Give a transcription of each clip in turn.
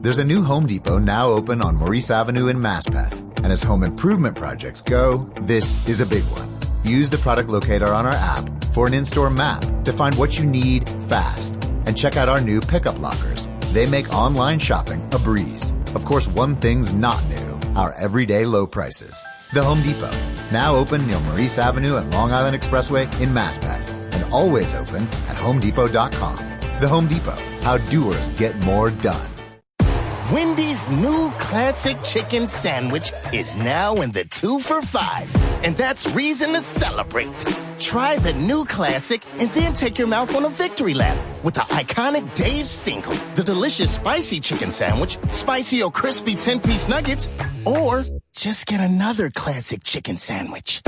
There's a new Home Depot now open on Maurice Avenue in Maspeth. And as home improvement projects go, this is a big one. Use the product locator on our app for an in-store map to find what you need fast. And check out our new pickup lockers. They make online shopping a breeze. Of course, one thing's not new, our everyday low prices. The Home Depot, now open near Maurice Avenue and Long Island Expressway in Maspeth, and always open at homedepot.com. The Home Depot, how doers get more done. Wendy's new classic chicken sandwich is now in the 2 for $5, and that's reason to celebrate. Try the new classic and then take your mouth on a victory lap with the iconic Dave's Single, the delicious spicy chicken sandwich, spicy or crispy 10-piece nuggets, or just get another classic chicken sandwich.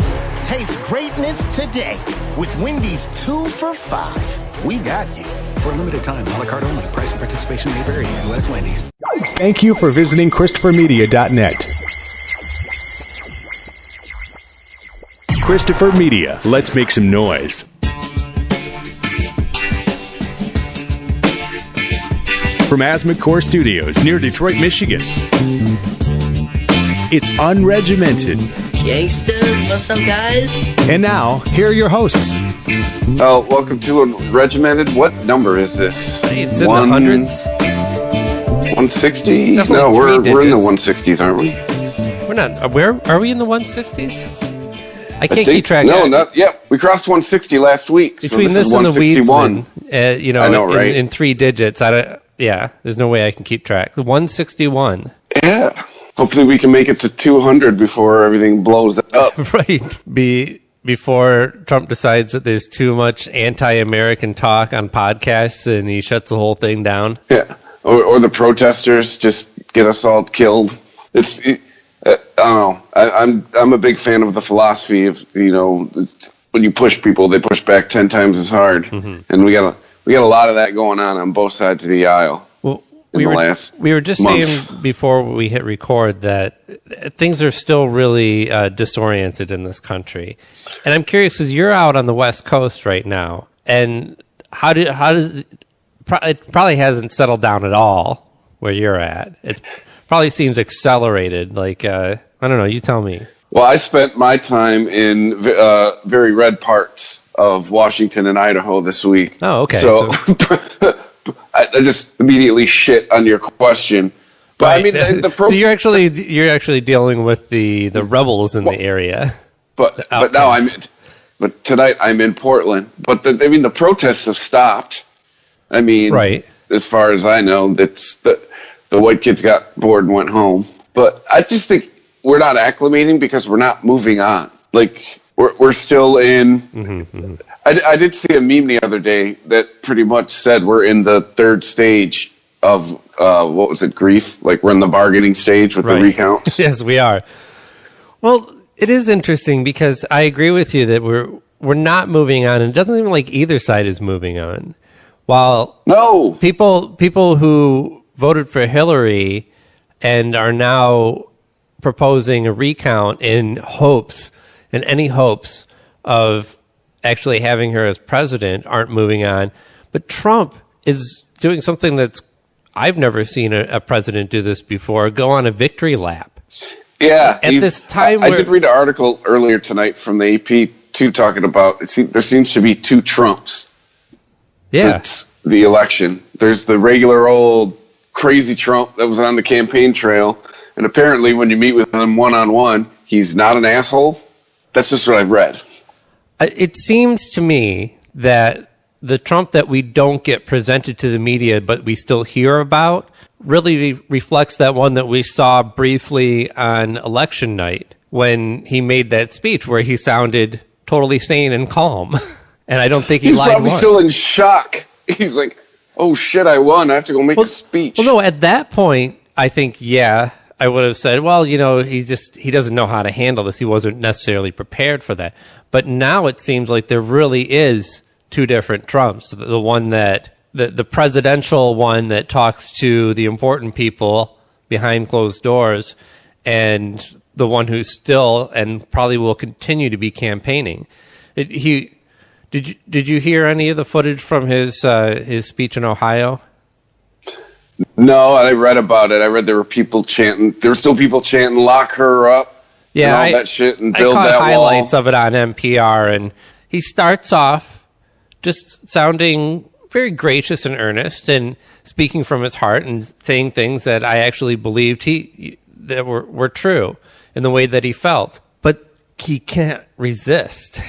Taste greatness today with Wendy's 2 for $5. We got you. For a limited time, a la carte only. Price and participation may vary. U.S. Wendy's. Thank you for visiting ChristopherMedia.net. Christopher Media. Let's make some noise. From Asthma Studios near Detroit, Michigan. It's unregimented. Gangsters, what's up, guys? And now, here are your hosts. Welcome to Unregimented. What number is this? It's in the hundreds. 160? No, we're in the 160s, aren't we? We're not. Where are we in the 160s? I can't keep track. No, not yet. We crossed 160 last week. Between so this and the Weedsman, I know, right? in 3 digits. There's no way I can keep track. 161. Yeah. Hopefully we can make it to 200 before everything blows up. Right. Before Trump decides that there's too much anti-American talk on podcasts and he shuts the whole thing down. Yeah. Or the protesters just get us all killed. I don't know. I'm a big fan of the philosophy of, when you push people, they push back 10 times as hard. Mm-hmm. And we got a lot of that going on both sides of the aisle. Well, we were just saying before we hit record that things are still really disoriented in this country, and I'm curious because you're out on the West Coast right now, and how does it probably hasn't settled down at all where you're at. It probably seems accelerated. Like I don't know. You tell me. Well, I spent my time in very red parts of Washington and Idaho this week. Oh, okay. So I just immediately shit on your question, but right. I mean, so you're actually dealing with the rebels in the area. But tonight I'm in Portland. But the protests have stopped. I mean, right. As far as I know, that's the white kids got bored and went home. But I just think we're not acclimating because we're not moving on. Like we're still in. Mm-hmm, mm-hmm. I did see a meme the other day that pretty much said we're in the third stage of what was it, grief? Like we're in the bargaining stage with the recounts. Yes, we are. Well, it is interesting because I agree with you that we're not moving on, and it doesn't seem like either side is moving on. While people who voted for Hillary and are now proposing a recount in any hopes of actually having her as president aren't moving on. But Trump is doing something I've never seen a president do this before, go on a victory lap. Yeah. At this time I did read an article earlier tonight from the AP too talking about there seems to be 2 Trumps since the election. There's the regular old crazy Trump that was on the campaign trail, and apparently when you meet with him one-on-one, he's not an asshole. That's just what I've read. It seems to me that the Trump that we don't get presented to the media but we still hear about really reflects that one that we saw briefly on election night when he made that speech where he sounded totally sane and calm. And I don't think he lied once. He's probably still in shock. He's like, oh shit, I won. I have to go make a speech. Well, no, at that point, I think, I would have said, well, he doesn't know how to handle this. He wasn't necessarily prepared for that. But now it seems like there really is 2 different Trumps. The one the presidential one that talks to the important people behind closed doors, and the one who's still and probably will continue to be campaigning. Did you hear any of the footage from his speech in Ohio? No, I read about it. I read there were people chanting. There were still people chanting, "Lock her up." Yeah, and all that shit, and build I that caught highlights wall. of it on NPR, and he starts off just sounding very gracious and earnest, and speaking from his heart, and saying things that I actually believed that were true in the way that he felt. But he can't resist.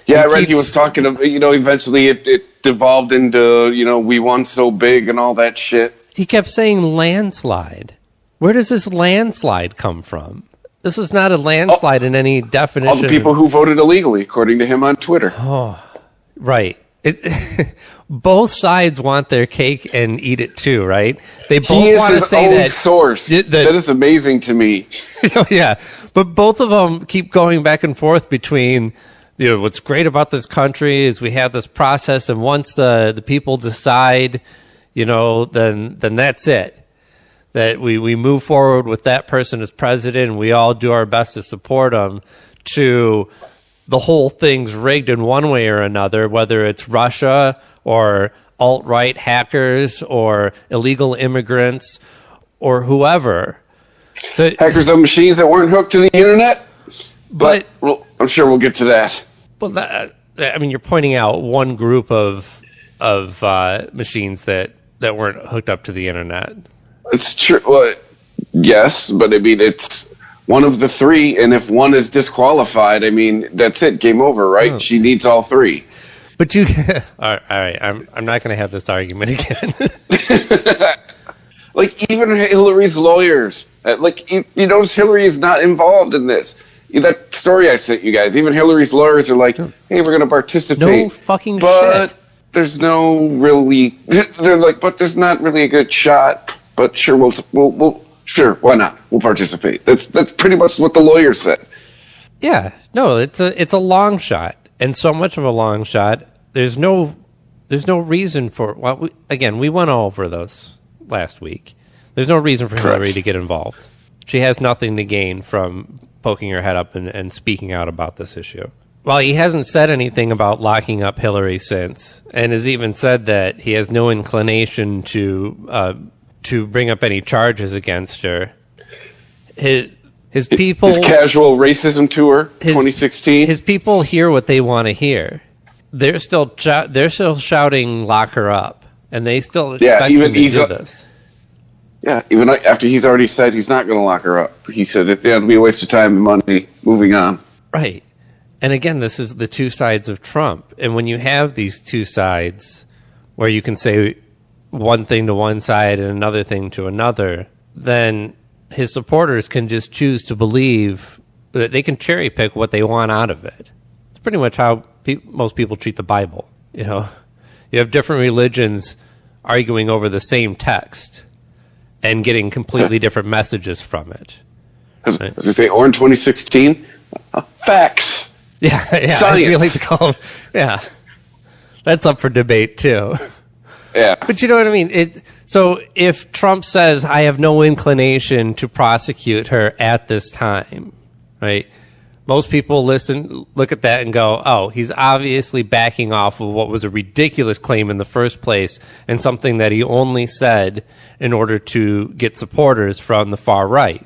Yeah, I read he was talking of, eventually it devolved into, we won so big and all that shit. He kept saying landslide. Where does this landslide come from? This was not a landslide in any definition. All the people who voted illegally, according to him on Twitter. Oh, right. Both sides want their cake and eat it too, right? They both want to say that. He is his own source. That is amazing to me. Yeah, but both of them keep going back and forth between... what's great about this country is we have this process, and once the people decide, then that's it. That we move forward with that person as president, and we all do our best to support them, to the whole thing's rigged in one way or another, whether it's Russia or alt-right hackers or illegal immigrants or whoever. So, hackers on machines that weren't hooked to the internet? But I'm sure we'll get to that. Well, you're pointing out one group of machines that weren't hooked up to the internet. It's true. Well, yes, but it's one of the three, and if one is disqualified, that's it. Game over, right? Oh. She needs all three. But all right. I'm not going to have this argument again. Even Hillary's lawyers, you notice Hillary is not involved in this. That story I sent you guys, even Hillary's lawyers are like, hey, we're going to participate. No fucking shit. There's no really, they're like, but there's not really a good shot. But sure, we'll sure, why not? We'll participate. That's pretty much what the lawyer said. Yeah, no, it's a long shot, and so much of a long shot. There's no reason for. Well, we went over those last week. There's no reason for Hillary to get involved. She has nothing to gain from poking her head up and speaking out about this issue. Well, he hasn't said anything about locking up Hillary since, and has even said that he has no inclination to bring up any charges against her. His people... His casual racism tour, 2016. His people hear what they want to hear. They're still shouting, lock her up. And they still expect him to do this. Yeah, even after he's already said he's not going to lock her up. He said it'll be a waste of time and money. Moving on. Right. And again, this is the two sides of Trump. And when you have these two sides where you can say one thing to one side and another thing to another, then his supporters can just choose to believe that they can cherry pick what they want out of it. It's pretty much how most people treat the Bible. You have different religions arguing over the same text and getting completely different messages from it. As I say, or in 2016, facts. Yeah, science. I like to call them. Yeah, that's up for debate too. Yeah, but you know what I mean. So if Trump says, "I have no inclination to prosecute her at this time," right? Most people look at that and go, "Oh, he's obviously backing off of what was a ridiculous claim in the first place, and something that he only said in order to get supporters from the far right."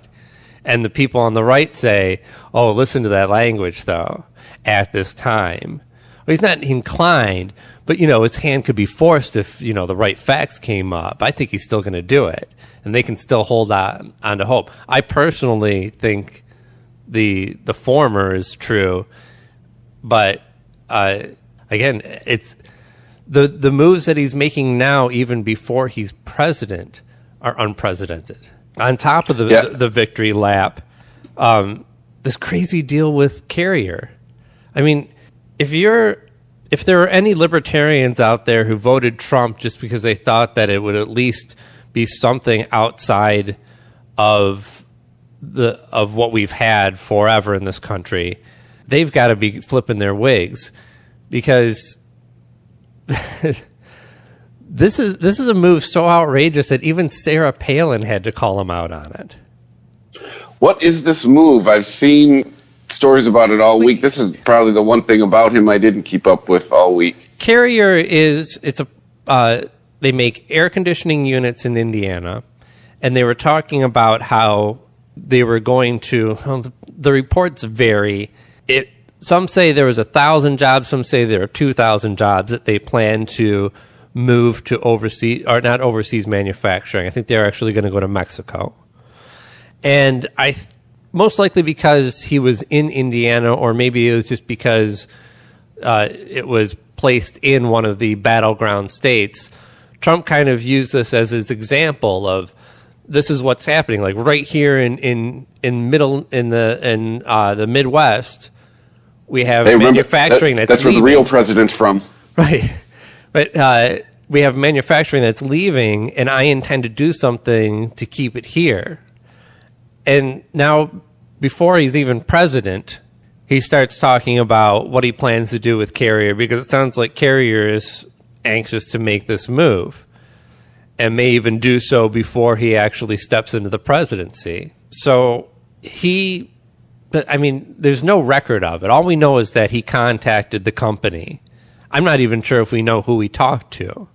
And the people on the right say, "Oh, listen to that language, though, at this time." Well, he's not inclined, but, his hand could be forced if, the right facts came up. I think he's still going to do it, and they can still hold on to hope. I personally think the former is true, but, again, it's the moves that he's making now, even before he's president, are unprecedented. On top of the victory lap, this crazy deal with Carrier. I mean, if there are any libertarians out there who voted Trump just because they thought that it would at least be something outside of what we've had forever in this country, they've got to be flipping their wigs, because this is a move so outrageous that even Sarah Palin had to call him out on it. What is this move? I've seen stories about it all week. This is probably the one thing about him I didn't keep up with all week. Carrier they make air conditioning units in Indiana, and they were talking about how they were going to, well, the reports vary. Some say there was 1,000 jobs, some say there are 2,000 jobs that they plan to move to overseas, or not overseas manufacturing. I think they're actually going to go to Mexico. And most likely because he was in Indiana, or maybe it was just because it was placed in one of the battleground states, Trump kind of used this as his example of, this is what's happening. Like right here in the Midwest, we have manufacturing that's where the real president's from. Right. But we have manufacturing that's leaving, and I intend to do something to keep it here. And now, before he's even president, he starts talking about what he plans to do with Carrier, because it sounds like Carrier is anxious to make this move, and may even do so before he actually steps into the presidency. So there's no record of it. All we know is that he contacted the company. I'm not even sure if we know who he talked to.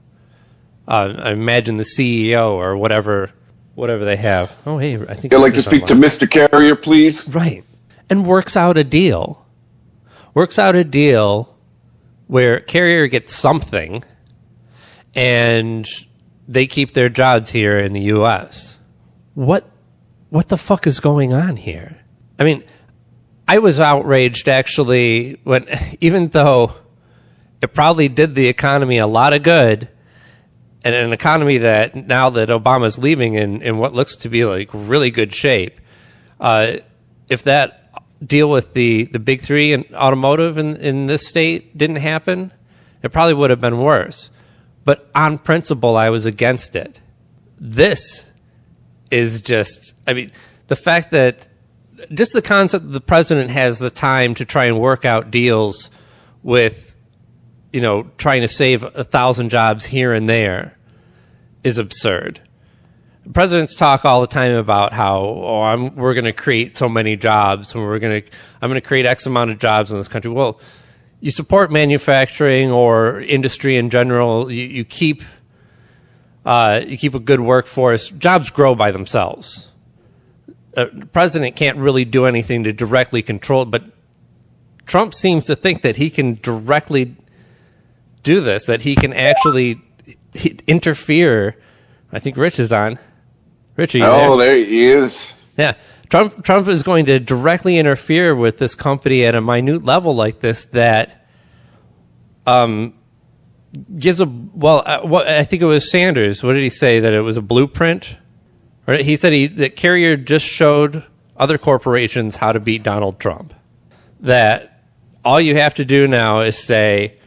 I imagine the CEO or whatever they have. Oh, hey, I think I'd like to speak to Mr. Carrier, please. Right. And works out a deal where Carrier gets something, and they keep their jobs here in the U.S. What the fuck is going on here? I mean, I was outraged, actually, even though it probably did the economy a lot of good, and an economy that, now that Obama's leaving in what looks to be like really good shape, if that deal with the big three in automotive in this state didn't happen, it probably would have been worse. But on principle, I was against it. This is just, the fact that, just the concept that the president has the time to try and work out deals with, trying to save 1,000 jobs here and there is absurd. Presidents talk all the time about how, we're going to create so many jobs, and I'm going to create X amount of jobs in this country. Well, you support manufacturing or industry in general. You keep a good workforce. Jobs grow by themselves. The president can't really do anything to directly control it, but Trump seems to think that he can directly do this, that he can actually interfere. I think Rich is on. Rich, are you there? Oh, there he is. Yeah. Trump is going to directly interfere with this company at a minute level like this that gives I think it was Sanders. What did he say? That it was a blueprint? Or he said that Carrier just showed other corporations how to beat Donald Trump. That all you have to do now is say,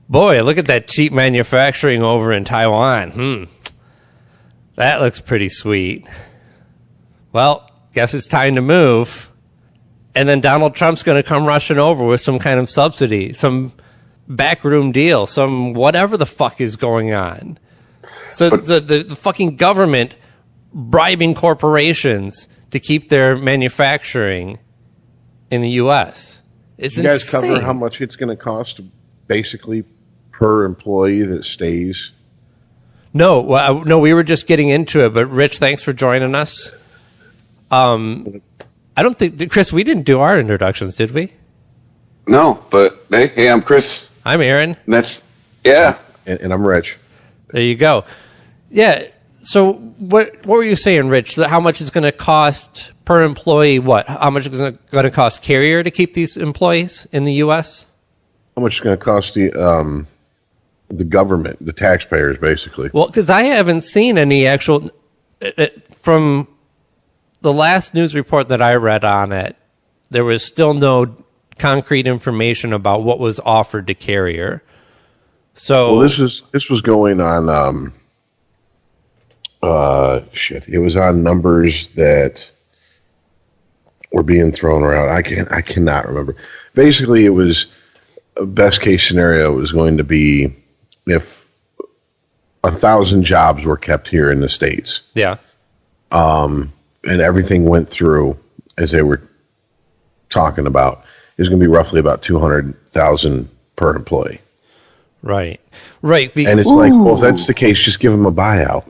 boy, look at that cheap manufacturing over in Taiwan. That looks pretty sweet. Well, guess it's time to move. And then Donald Trump's going to come rushing over with some kind of subsidy, some backroom deal, some whatever the fuck is going on. So the fucking government bribing corporations to keep their manufacturing in the U.S. It's Did you guys insane. cover how much it's going to cost basically per employee that stays? No, we were just getting into it. But Rich, thanks for joining us. I don't think, Chris, we didn't do our introductions, did we? No, but hey, I'm Chris. I'm Aaron. Yeah. And I'm Rich. There you go. Yeah. So what were you saying, Rich? How much it's going to cost per employee? What? How much is it going to cost Carrier to keep these employees in the U.S.? How much is it going to cost the government, the taxpayers, basically? Well, because I haven't seen any actual from the last news report that I read on it. There was still no concrete information about what was offered to Carrier. So this was going on. It was on numbers that were being thrown around. I cannot remember. Basically, it was best case scenario was going to be if 1,000 jobs were kept here in the States. Yeah. And everything went through as they were talking about. It was going to be roughly about $200,000 per employee. Right. And it's like, well, if that's the case, just give them a buyout.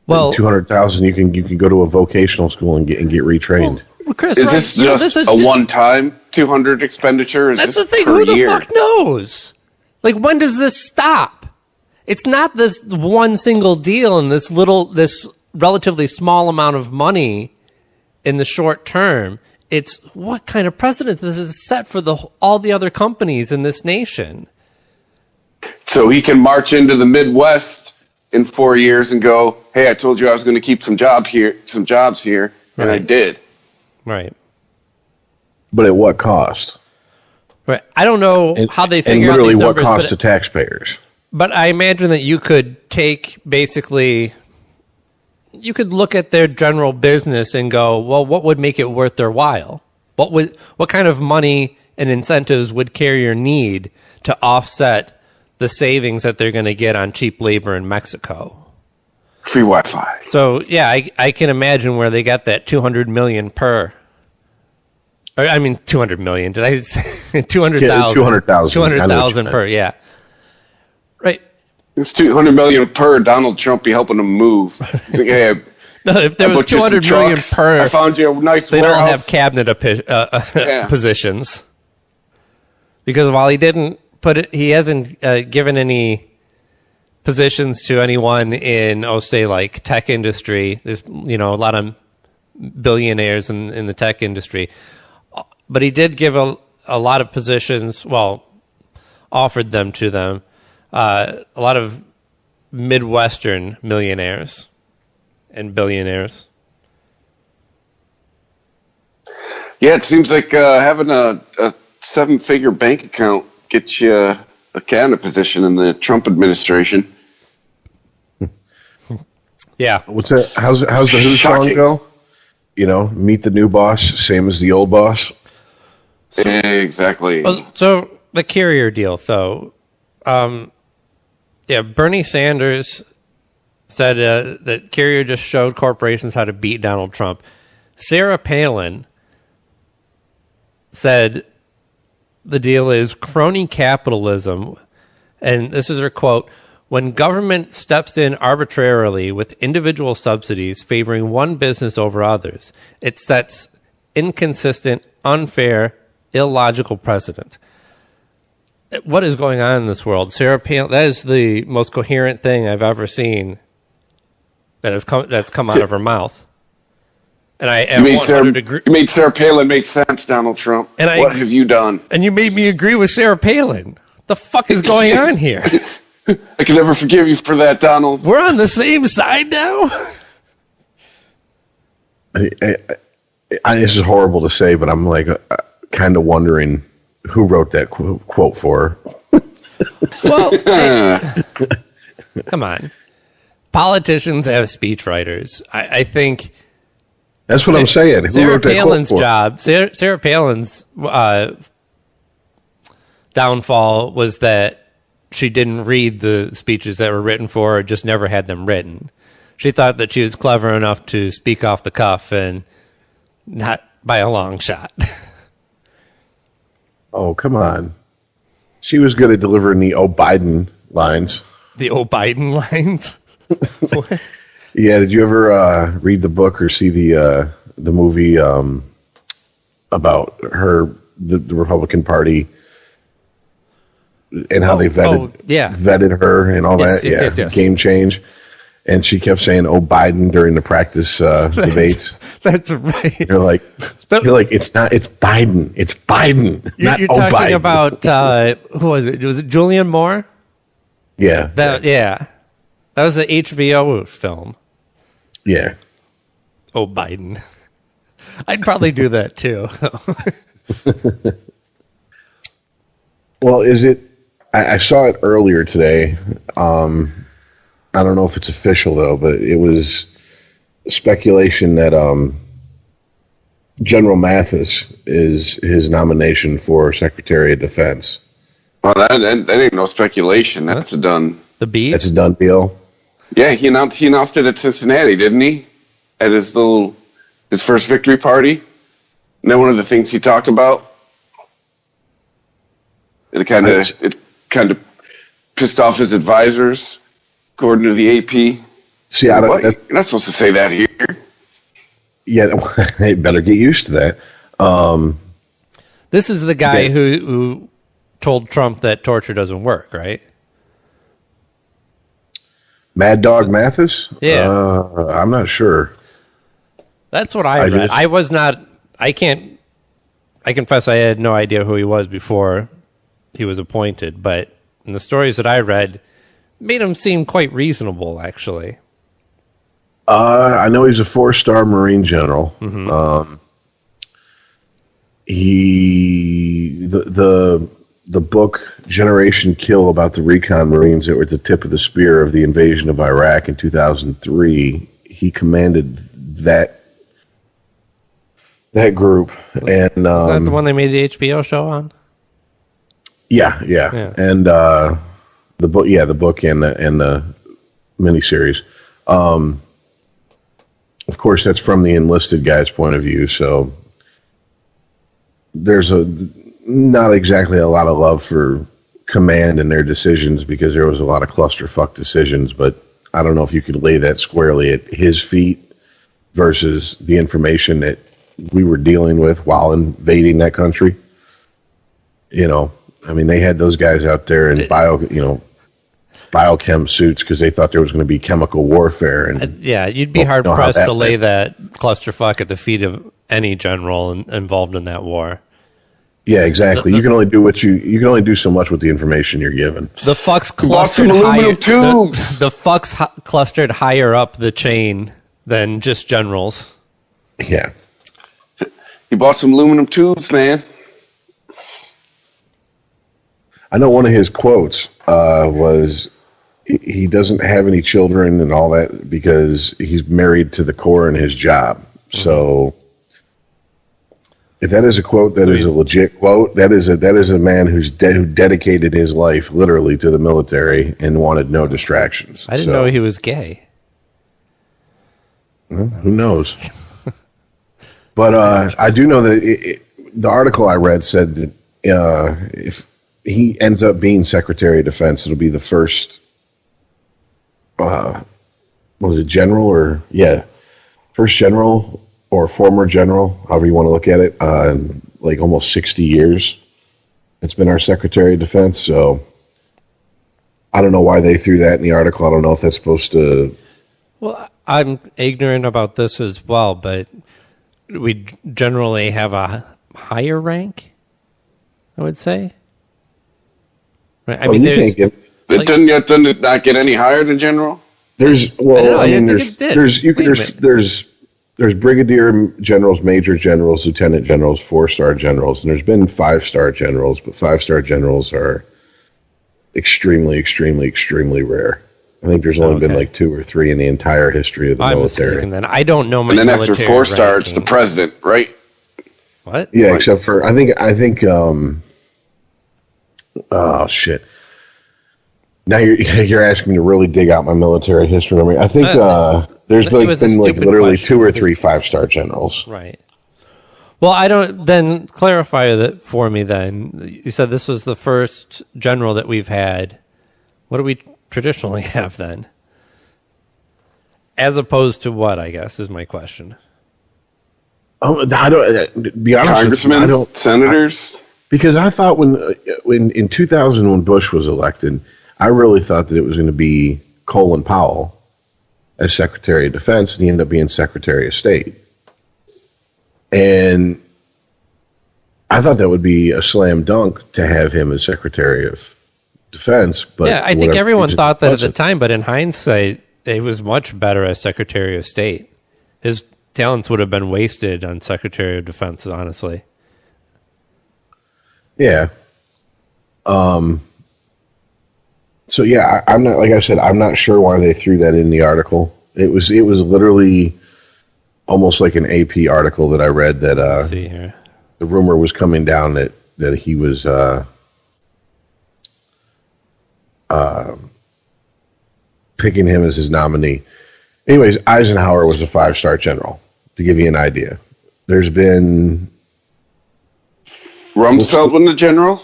Well, $200,000, you can go to a vocational school and get retrained. Well, Chris, is this just a one-time 200 expenditure? Is that's this the thing. per Who year? the fuck knows? Like, when does this stop? It's not this one single deal and this relatively small amount of money in the short term. It's what kind of precedent this is set for all the other companies in this nation. So he can march into the Midwest in 4 years and go, "Hey, I told you I was going to keep some jobs here, and I did." Right. But at what cost? Right. I don't know how they figure out literally these numbers. What cost to taxpayers? But I imagine that you could take you could look at their general business and go, well, what would make it worth their while? What kind of money and incentives would Carrier need to offset the savings that they're going to get on cheap labor in Mexico? Free Wi-Fi. So, yeah, I can imagine where they got that $200 million per. Or, I mean, $200 million. Did I say 200,000? 200,000 per, yeah. Right. It's $200 million per. Donald Trump be helping them move. He's like, hey, no, if there was $200 million per, I found you a nice they warehouse. don't have cabinet positions. Because while he hasn't given any positions to anyone in, say, like tech industry. There's, a lot of billionaires in the tech industry. But he did give a lot of positions, offered them to them, a lot of Midwestern millionaires and billionaires. Yeah, it seems like having a 7-figure bank account gets you a cabinet position in the Trump administration. Yeah. What's that? How's the Who song go? Meet the new boss, same as the old boss. Exactly. So the Carrier deal, though. Bernie Sanders said that Carrier just showed corporations how to beat Donald Trump. Sarah Palin said the deal is crony capitalism, and this is her quote: "When government steps in arbitrarily with individual subsidies favoring one business over others, it sets inconsistent, unfair, illogical precedent." What is going on in this world? Sarah Palin, that is the most coherent thing I've ever seen that's come out of her mouth. And I am 100 agree. You made Sarah Palin make sense, Donald Trump. And what have you done? And you made me agree with Sarah Palin. What the fuck is going on here? I can never forgive you for that, Donald. We're on the same side now? This is horrible to say, but I'm like kind of wondering who wrote that quote for her. Well, hey, come on. Politicians have speechwriters. I think that's what I'm saying. Who Sarah wrote that Palin's quote for? job. Sarah Palin's downfall was that she didn't read the speeches that were written for her, or just never had them written. She thought that she was clever enough to speak off the cuff, and not by a long shot. Oh, come on. She was good at delivering the "Oh, Biden" lines. The "Oh, Biden" lines? Yeah, did you ever read the book or see the movie about her, the Republican Party, and how they vetted her and all that? Yes. Game change. And she kept saying, "Oh, Biden" during the practice debates. That's right. You're like, it's not. It's Biden. It's Biden. Not You're "Oh, talking Biden." about who was it? Was it Julianne Moore? Yeah. That was the HBO film. Yeah. Oh, Biden. I'd probably do that too. Well, is it? I saw it earlier today. I don't know if it's official though, but it was speculation that General Mathis is his nomination for Secretary of Defense. Well, that ain't no speculation. That's a done. The beat? That's a done deal. Yeah, he announced it at Cincinnati, didn't he? At his first victory party. And then one of the things he talked about, it kind of pissed off his advisors, according to the AP. See, you're not supposed to say that here. Yeah, they better get used to that. This is the guy who told Trump that torture doesn't work, right? Mad Dog Mathis? Yeah. I'm not sure. That's what I read. I confess I had no idea who he was before he was appointed, but in the stories that I read, made him seem quite reasonable, actually. I know he's a 4-star Marine general. Mm-hmm. The book Generation Kill about the recon Marines that were at the tip of the spear of the invasion of Iraq in 2003, he commanded that group. And is that the one they made the HBO show on? Yeah. And the book and the miniseries. Of course, that's from the enlisted guy's point of view, so there's not exactly a lot of love for command and their decisions because there was a lot of clusterfuck decisions, but I don't know if you could lay that squarely at his feet versus the information that we were dealing with while invading that country. I mean, they had those guys out there in biochem suits because they thought there was going to be chemical warfare. And you'd be hard pressed to lay that clusterfuck at the feet of any general involved in that war. Yeah, exactly. You can only do so much with the information you're given. The fucks clustered higher. The fucks clustered higher up the chain than just generals. Yeah. He bought some aluminum tubes, man. I know one of his quotes was he doesn't have any children and all that because he's married to the Corps and his job. Mm-hmm. So if that is a quote, that is a legit quote. That is a man who dedicated his life literally to the military and wanted no distractions. I didn't know he was gay. Well, who knows? But I do know that the article I read said that if he ends up being Secretary of Defense, it'll be the first, general first general or former general, however you want to look at it, in like almost 60 years. It's been our Secretary of Defense, so I don't know why they threw that in the article. I don't know if that's supposed to... Well, I'm ignorant about this as well, but we generally have a higher rank, I would say. Right. I mean, doesn't it not get any higher than general? There's brigadier generals, major generals, lieutenant generals, 4-star generals, and there's been 5-star generals, but 5-star generals are extremely, extremely, extremely rare. I think there's only been like 2 or 3 in the entire history of the military. Then I don't know my and then after 4-star, it's the president, right? What? Yeah, right. Except for I think. Oh shit! Now you're asking me to really dig out my military history memory. I think there's been like literally 2 or 3 5-star generals. Right. Well, I don't. Then clarify that for me. Then you said this was the first general that we've had. What do we traditionally have then? As opposed to what? I guess is my question. Oh, I don't. Be honest, congressmen, senators. Because I thought when in 2000 when Bush was elected, I really thought that it was going to be Colin Powell as Secretary of Defense, and he ended up being Secretary of State. And I thought that would be a slam dunk to have him as Secretary of Defense. But yeah, I think everyone thought that at the time, but in hindsight, it was much better as Secretary of State. His talents would have been wasted on Secretary of Defense, honestly. Yeah. So yeah, I'm not, like I said, I'm not sure why they threw that in the article. It was literally almost like an AP article that I read that Let's see here. The rumor was coming down that he was picking him as his nominee. Anyways, Eisenhower was a 5-star general, to give you an idea. There's been Rumsfeld wasn't a general?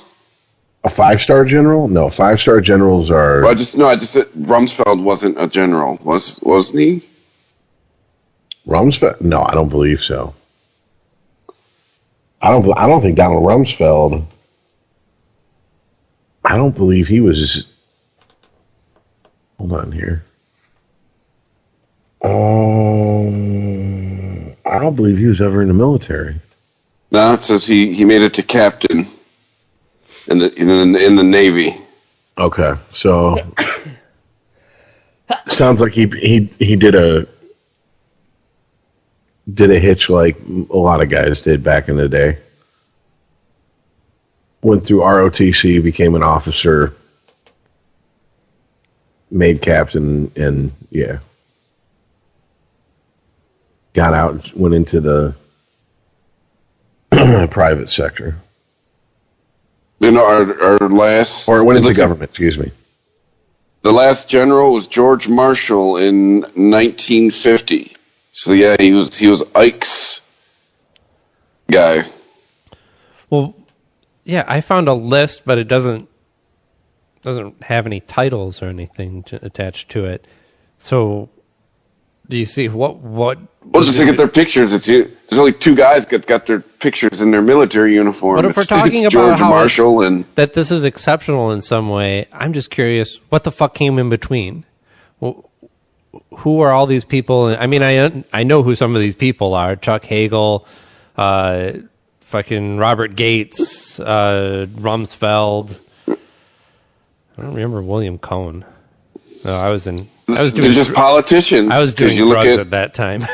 A 5-star general? No, 5-star generals are. I just said Rumsfeld wasn't a general, wasn't he? Rumsfeld? No, I don't believe so. I don't think Donald Rumsfeld. I don't believe he was. Hold on here. I don't believe he was ever in the military. No, it says he made it to captain in the Navy. Okay, so sounds like he did a hitch like a lot of guys did back in the day. Went through ROTC, became an officer, made captain, and yeah, got out, went into the private sector. You know, our last, or went into government. Excuse me. The last general was George Marshall in 1950. So yeah, he was Ike's guy. Well, yeah, I found a list, but it doesn't have any titles or anything attached to it. So, do you see what? Well, just look at their pictures. There's only 2 guys that got their pictures in their military uniform. But if we're talking about George how Marshall and that this is exceptional in some way, I'm just curious, what the fuck came in between? Well, who are all these people? I mean, I know who some of these people are: Chuck Hagel, fucking Robert Gates, Rumsfeld. I don't remember William Cohen. No, I was doing. They're just politicians. I was doing drugs at that time.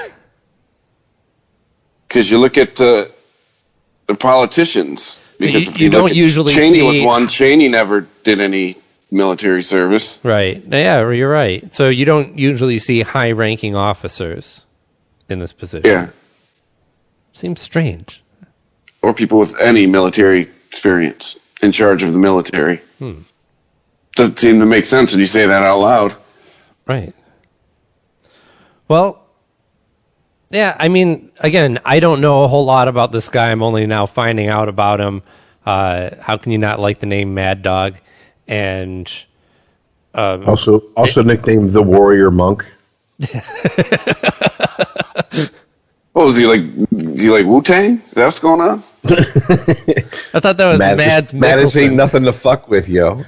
Because you look at the politicians. Because if you don't usually Cheney see... was one. Cheney never did any military service. Right. Yeah, you're right. So you don't usually see high-ranking officers in this position. Yeah. Seems strange. Or people with any military experience in charge of the military. Doesn't seem to make sense when you say that out loud. Right. Well, yeah, I mean, again, I don't know a whole lot about this guy. I'm only now finding out about him. How can you not like the name Mad Dog? And also nicknamed the Warrior Monk. What was he like? Is he like Wu-Tang? Is that what's going on? I thought that was Mads Mikkelsen. Mads ain't nothing to fuck with, yo.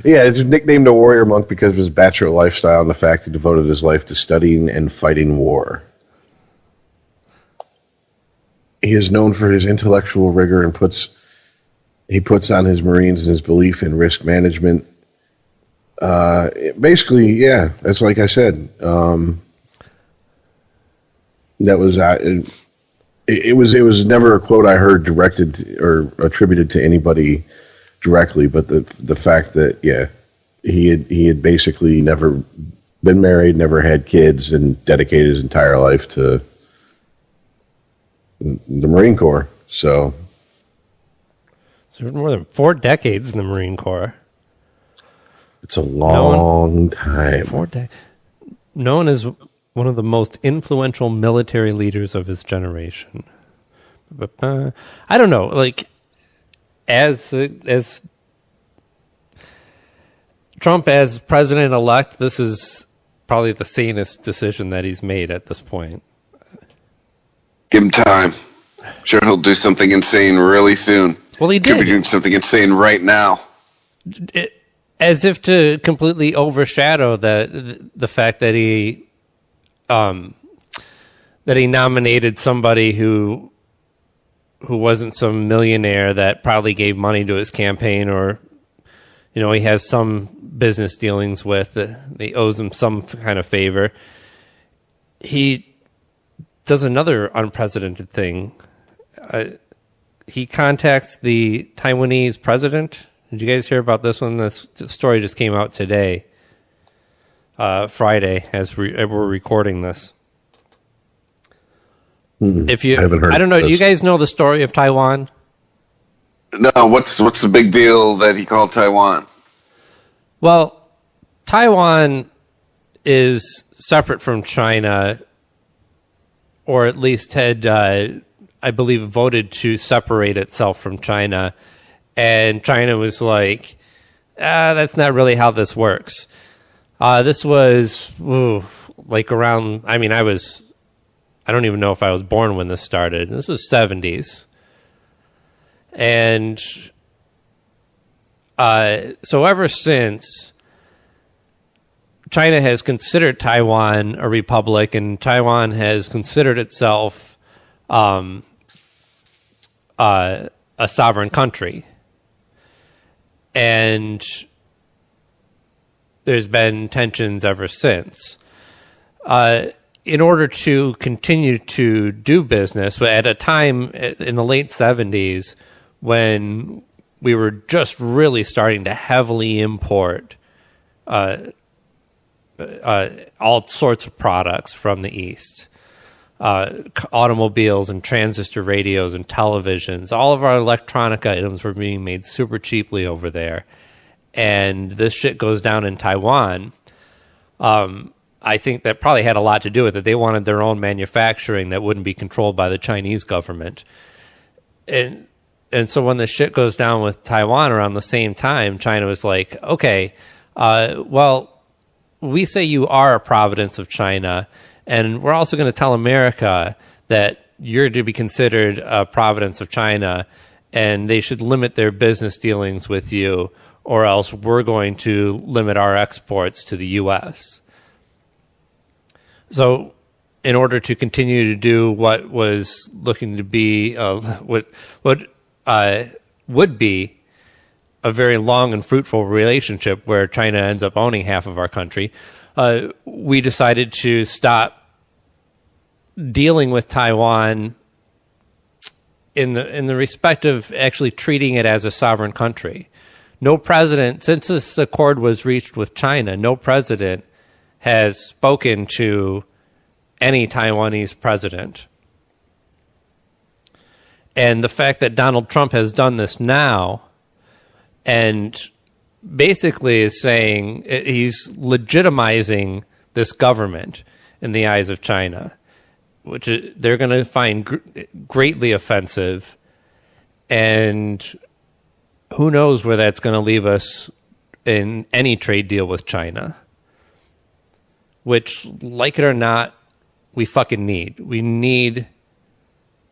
Yeah, it's nicknamed a Warrior Monk because of his bachelor lifestyle and the fact he devoted his life to studying and fighting war. He is known for his intellectual rigor and puts on his Marines and his belief in risk management. Basically, yeah, that's like I said. That was it was never a quote I heard directed or attributed to anybody directly, but the fact that he had basically never been married, never had kids, and dedicated his entire life to the Marine Corps. So more than 4 decades in the Marine Corps. It's a long time. 4 decades. Known as one of the most influential military leaders of his generation. I don't know, like as Trump as president-elect, this is probably the sanest decision that he's made at this point. Give him time. I'm sure he'll do something insane really soon. Well, he did. Could be doing something insane right now. As if to completely overshadow the fact that he nominated somebody who wasn't some millionaire that probably gave money to his campaign, or he has some business dealings with that he owes him some kind of favor. He does another unprecedented thing. He contacts the Taiwanese president. Did you guys hear about this one? This story just came out today, Friday, as we're recording this. If you, I haven't heard. I don't know. Do you guys know the story of Taiwan? No. What's the big deal that he called Taiwan? Well, Taiwan is separate from China, or at least had, I believe, voted to separate itself from China. And China was like, that's not really how this works. This was like around, I don't even know if I was born when this started. This was 70s. And so ever since, China has considered Taiwan a republic, and Taiwan has considered itself a sovereign country. And there's been tensions ever since. In order to continue to do business, at a time in the late 70s when we were just really starting to heavily import all sorts of products from the East, automobiles and transistor radios and televisions. All of our electronic items were being made super cheaply over there. And this shit goes down in Taiwan. I think that probably had a lot to do with it. They wanted their own manufacturing that wouldn't be controlled by the Chinese government. And so when the shit goes down with Taiwan around the same time, China was like, okay, well, we say you are a province of China, and we're also going to tell America that you're to be considered a province of China, and they should limit their business dealings with you, or else we're going to limit our exports to the U.S. So in order to continue to do what was looking to be what would be a very long and fruitful relationship where China ends up owning half of our country, we decided to stop dealing with Taiwan in the respect of actually treating it as a sovereign country. No president, since this accord was reached with China, no president has spoken to any Taiwanese president. And the fact that Donald Trump has done this now and basically is saying he's legitimizing this government in the eyes of China, which they're going to find greatly offensive. And who knows where that's going to leave us in any trade deal with China, which, like it or not, we fucking need. We need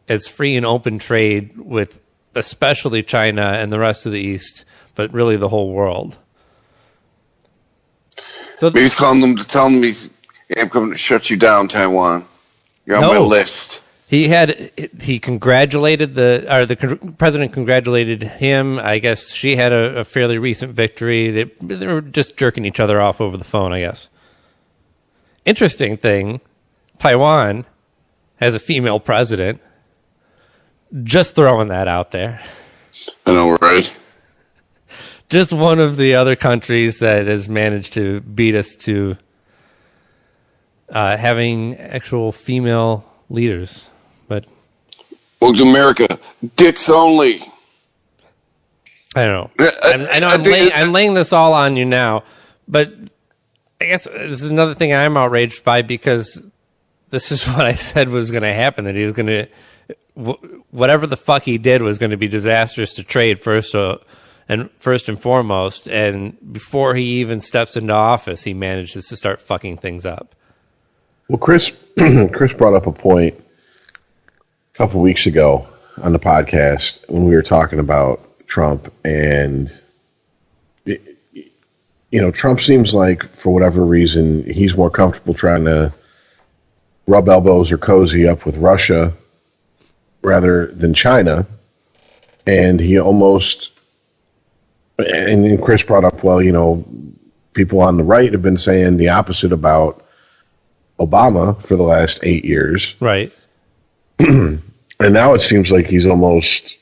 as free and open trade with especially China and the rest of the East, but really the whole world. So maybe he's calling them to tell them I'm coming to shut you down, Taiwan. You're on my list. He congratulated the president congratulated him. I guess she had a fairly recent victory. They were just jerking each other off over the phone, I guess. Interesting thing, Taiwan has a female president. Just throwing that out there. I know, right? Just one of the other countries that has managed to beat us to having actual female leaders. But welcome to America, dicks only. I don't know. I'm laying this all on you now, but I guess this is another thing I'm outraged by, because this is what I said was going to happen, that he was going to, whatever the fuck he did was going to be disastrous to trade first and foremost. And before he even steps into office, he manages to start fucking things up. Well, Chris brought up a point a couple of weeks ago on the podcast when we were talking about Trump, and Trump seems like, for whatever reason, he's more comfortable trying to rub elbows or cozy up with Russia rather than China. And he almost, and then Chris brought up, well, people on the right have been saying the opposite about Obama for the last 8 years. Right. And now it seems like he's almost,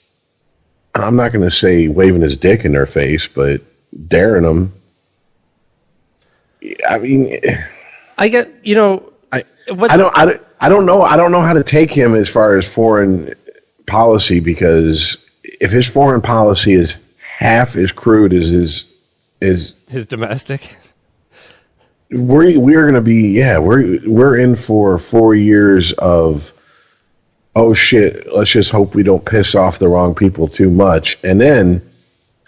I'm not going to say waving his dick in their face, but daring them. I mean, I get, I don't know how to take him as far as foreign policy, because if his foreign policy is half as crude as his domestic, we're going to be, we're in for 4 years of, oh shit, let's just hope we don't piss off the wrong people too much. And then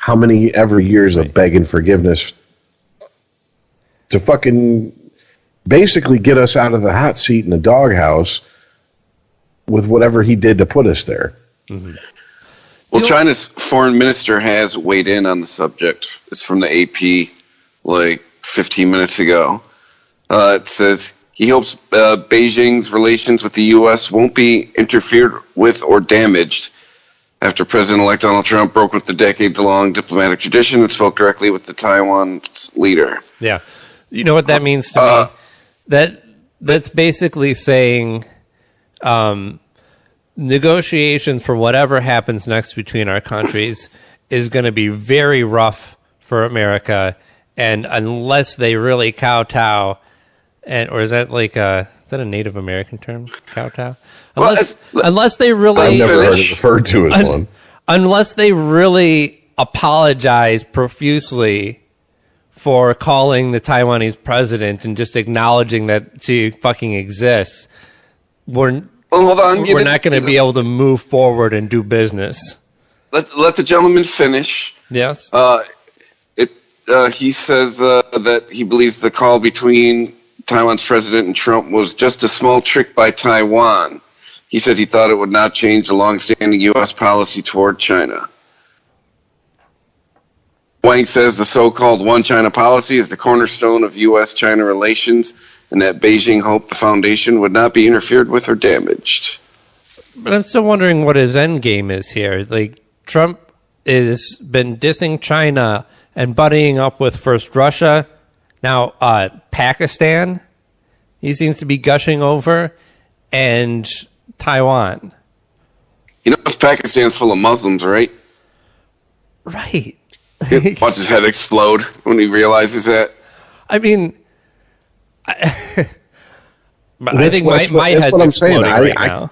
how many ever years of begging forgiveness to fucking basically get us out of the hot seat in the doghouse with whatever he did to put us there. Mm-hmm. Well, China's foreign minister has weighed in on the subject. It's from the AP like 15 minutes ago. It says he hopes Beijing's relations with the U.S. won't be interfered with or damaged after President-elect Donald Trump broke with the decades-long diplomatic tradition and spoke directly with the Taiwan's leader. Yeah. You know what that means to me? That's basically saying negotiations for whatever happens next between our countries is going to be very rough for America, and unless they really kowtow, or is that like is that a Native American term, kowtow? Unless they really, I've never heard it referred to as one. Unless they really apologize profusely for calling the Taiwanese president and just acknowledging that she fucking exists, we're not going to be able to move forward and do business. Let the gentleman finish. Yes. He says that he believes the call between Taiwan's president and Trump was just a small trick by Taiwan. He said he thought it would not change the long-standing U.S. policy toward China. Wang says the so-called One China policy is the cornerstone of U.S.-China relations, and that Beijing hoped the foundation would not be interfered with or damaged. But I'm still wondering what his end game is here. Like, Trump has been dissing China and buddying up with first Russia, now Pakistan. He seems to be gushing over, and Taiwan. You know, Pakistan's full of Muslims, right? Right. Watch his head explode when he realizes that. I mean, I think my head's exploding right now.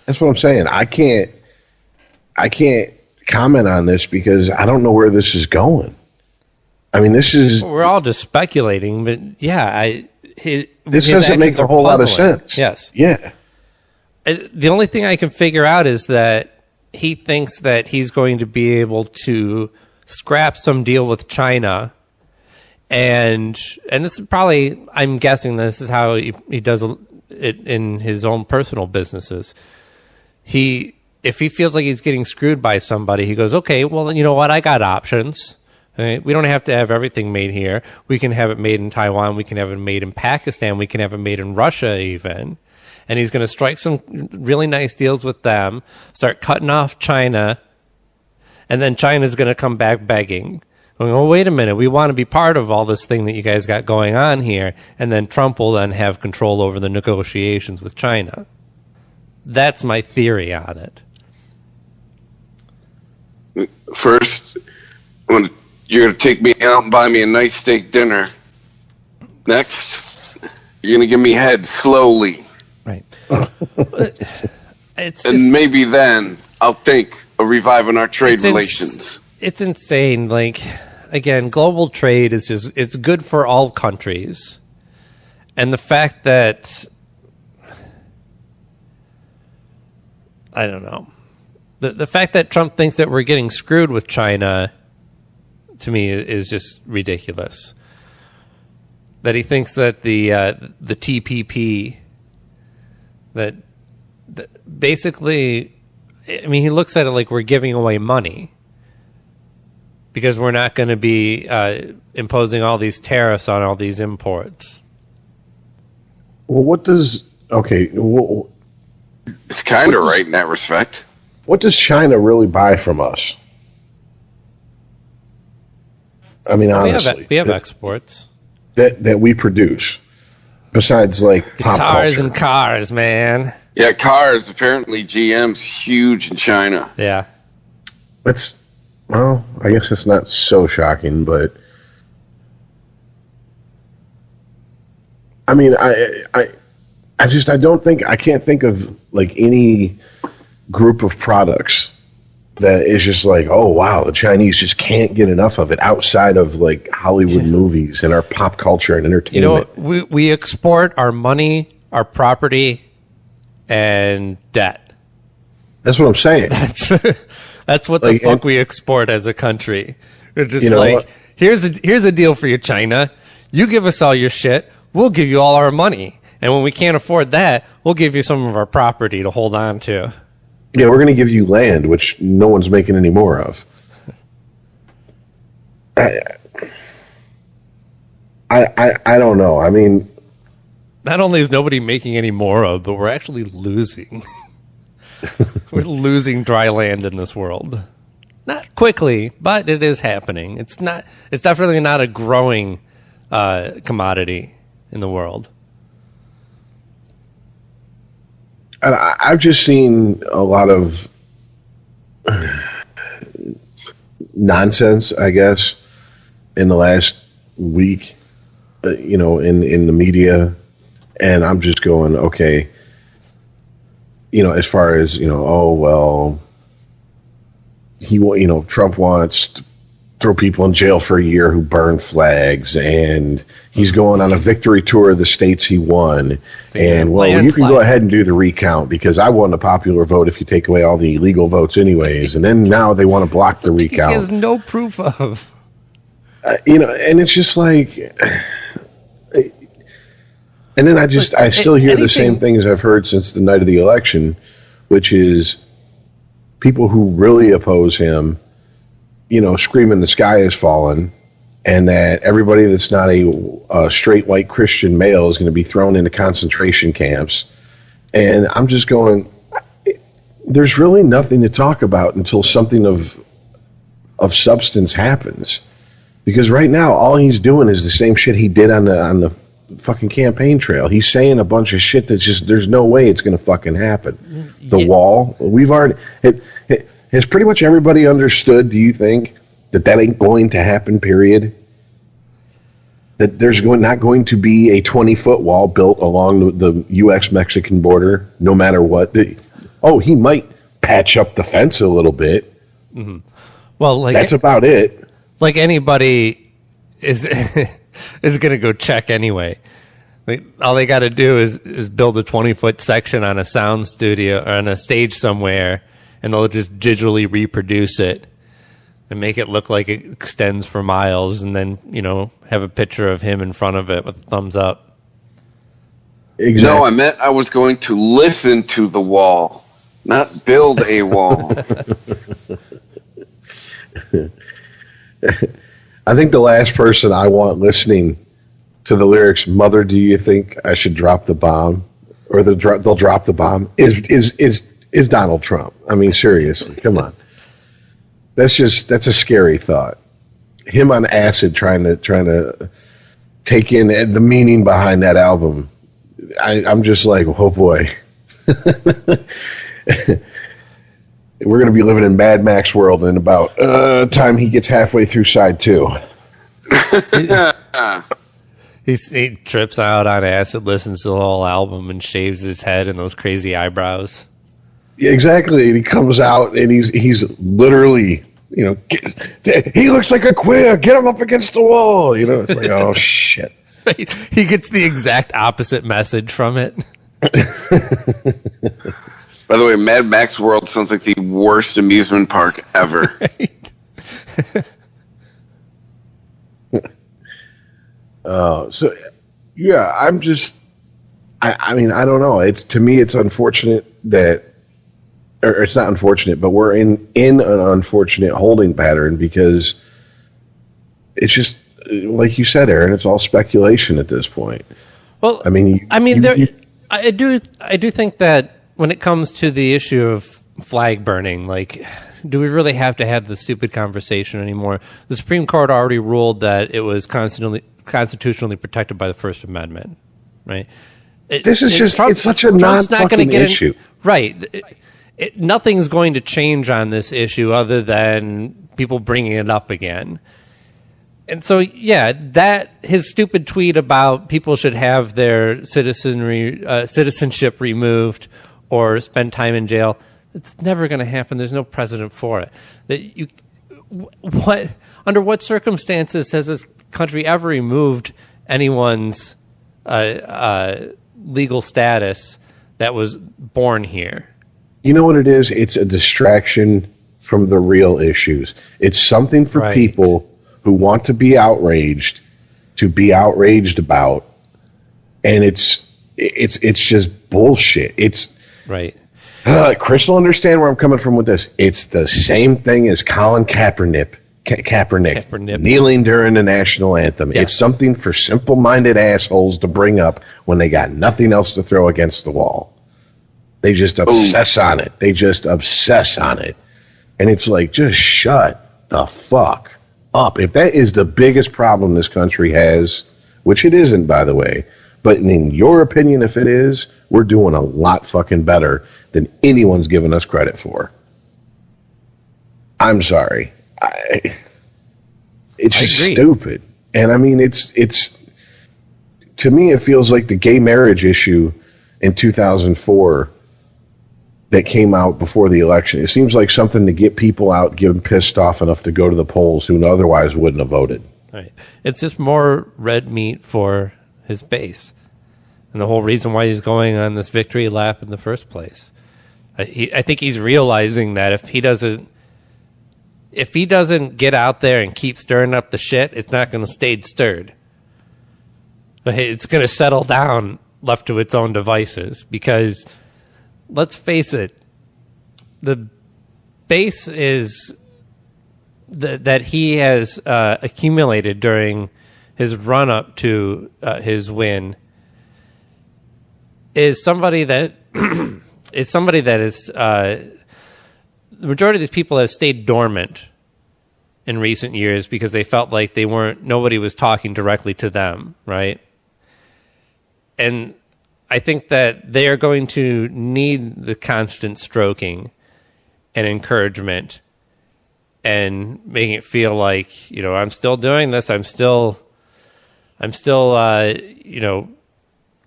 That's what I'm saying. I can't comment on this because I don't know where this is going. I mean, we're all just speculating, but yeah, this doesn't make a whole lot of sense. Yes. Yeah. The only thing I can figure out is that he thinks that he's going to be able to scrap some deal with China, and this is probably, I'm guessing this is how he does it in his own personal businesses. If he feels like he's getting screwed by somebody, he goes, okay, well, you know what? I got options. Right? We don't have to have everything made here. We can have it made in Taiwan. We can have it made in Pakistan. We can have it made in Russia even. And he's going to strike some really nice deals with them, start cutting off China, and then China's going to come back begging. Going, oh, wait a minute, we want to be part of all this thing that you guys got going on here. And then Trump will then have control over the negotiations with China. That's my theory on it. First, you're going to take me out and buy me a nice steak dinner. Next, you're going to give me head slowly. Right. And maybe then I'll think of reviving our trade relations. It's insane. Like, again, global trade is it's good for all countries. And the fact that, I don't know, the fact that Trump thinks that we're getting screwed with China, to me, is just ridiculous. That he thinks that the TPP, that basically, I mean, he looks at it like we're giving away money because we're not going to be imposing all these tariffs on all these imports. Well, it's kind of right in that respect. What does China really buy from us? I mean, honestly. We have exports. That we produce. Besides, like, pop guitars culture. and cars, man. Yeah, cars. Apparently, GM's huge in China. Yeah. I guess it's not so shocking, but I mean, I can't think of like any group of products that is just like, oh wow, the Chinese just can't get enough of it outside of like Hollywood movies and our pop culture and entertainment. You know, we export our money, our property, and debt. That's what I'm saying. That's what the fuck we export as a country. They're just here's a deal for you, China. You give us all your shit, we'll give you all our money. And when we can't afford that, we'll give you some of our property to hold on to. Yeah, we're going to give you land, which no one's making any more of. I don't know. I mean, not only is nobody making any more of, but we're actually losing. We're losing dry land in this world. Not quickly, but it is happening. It's definitely not a growing commodity in the world. And I've just seen a lot of nonsense, I guess, in the last week, in the media. And I'm just going, okay, as far as, Trump wants to throw people in jail for a year who burn flags, and he's going on a victory tour of the states he won. And, you can go ahead and do the recount because I won the popular vote if you take away all the illegal votes anyways. And then now they want to block the recount. He has no proof of. And it's just like... And then I still hear the same things I've heard since the night of the election, which is people who really oppose him, screaming the sky is falling, and that everybody that's not a straight white Christian male is going to be thrown into concentration camps. And I'm just going, there's really nothing to talk about until something of substance happens. Because right now, all he's doing is the same shit he did on the fucking campaign trail. He's saying a bunch of shit that's just, there's no way it's going to fucking happen. The wall, we've already, has pretty much everybody understood, do you think, that ain't going to happen, period? That there's not going to be a 20-foot wall built along the U.S.-Mexican border, no matter what. He might patch up the fence a little bit. Mm-hmm. Well, that's about it. Like anybody is... is going to go check anyway. All they got to do is build a 20-foot section on a sound studio or on a stage somewhere, and they'll just digitally reproduce it and make it look like it extends for miles, and then have a picture of him in front of it with a thumbs up. Exactly. No, I meant I was going to listen to the wall, not build a wall. I think the last person I want listening to the lyrics, "Mother, do you think I should drop the bomb?" or they'll drop the bomb is Donald Trump. I mean, seriously, come on. That's a scary thought. Him on acid trying to take in the meaning behind that album. I'm just like, oh boy. We're going to be living in Mad Max world in about time he gets halfway through side 2. He trips out on acid, listens to the whole album, and shaves his head and those crazy eyebrows. Yeah, exactly. And he comes out and he's literally, he looks like a queer. Get him up against the wall. It's like, oh shit. Right. He gets the exact opposite message from it. By the way, Mad Max World sounds like the worst amusement park ever. Right. I'm just, I mean, I don't know. To me, it's unfortunate or it's not unfortunate, but we're in an unfortunate holding pattern because it's just, like you said, Aaron, it's all speculation at this point. Well, I do think that when it comes to the issue of flag burning, do we really have to have this stupid conversation anymore? The Supreme Court already ruled that it was constitutionally protected by the First Amendment, right? It's such a non-fucking issue. Right. Nothing's going to change on this issue other than people bringing it up again. And so, that his stupid tweet about people should have their citizenship removed or spend time in jail, it's never going to happen. There's no precedent for it. Under what circumstances has this country ever removed anyone's legal status that was born here? You know what it is? It's a distraction from the real issues. It's something for people who want to be outraged about, and it's just bullshit. It's right. Chris will understand where I'm coming from with this. It's the same thing as Colin Kaepernick kneeling during the national anthem. Yes. It's something for simple-minded assholes to bring up when they got nothing else to throw against the wall. They just obsess on it. And it's like, just shut the fuck up. If that is the biggest problem this country has, which it isn't, by the way, but in your opinion, if it is, we're doing a lot fucking better than anyone's given us credit for. I'm sorry. It's just stupid. And I mean, it's to me, it feels like the gay marriage issue in 2004 that came out before the election. It seems like something to get people out, get them pissed off enough to go to the polls who otherwise wouldn't have voted. Right. It's just more red meat for his base. And the whole reason why he's going on this victory lap in the first place. I think he's realizing that if he doesn't get out there and keep stirring up the shit, it's not going to stay stirred. But it's going to settle down left to its own devices. Because, let's face it, the base is that he has accumulated during his run-up to his win is somebody that is the majority of these people have stayed dormant in recent years because they felt like nobody was talking directly to them, right? And I think that they are going to need the constant stroking and encouragement and making it feel like, I'm still doing this. I'm still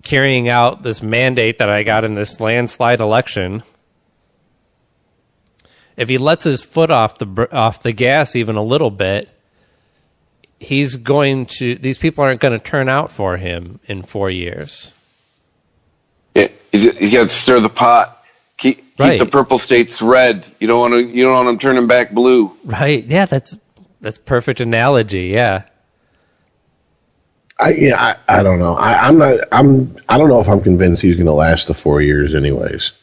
carrying out this mandate that I got in this landslide election. If he lets his foot off the gas even a little bit, these people aren't going to turn out for him in 4 years. Yeah, you got to stir the pot. Keep the purple states red. You don't want them turning back blue. Right. Yeah, that's perfect analogy. Yeah. I don't know. I don't know if I'm convinced he's going to last the 4 years anyways.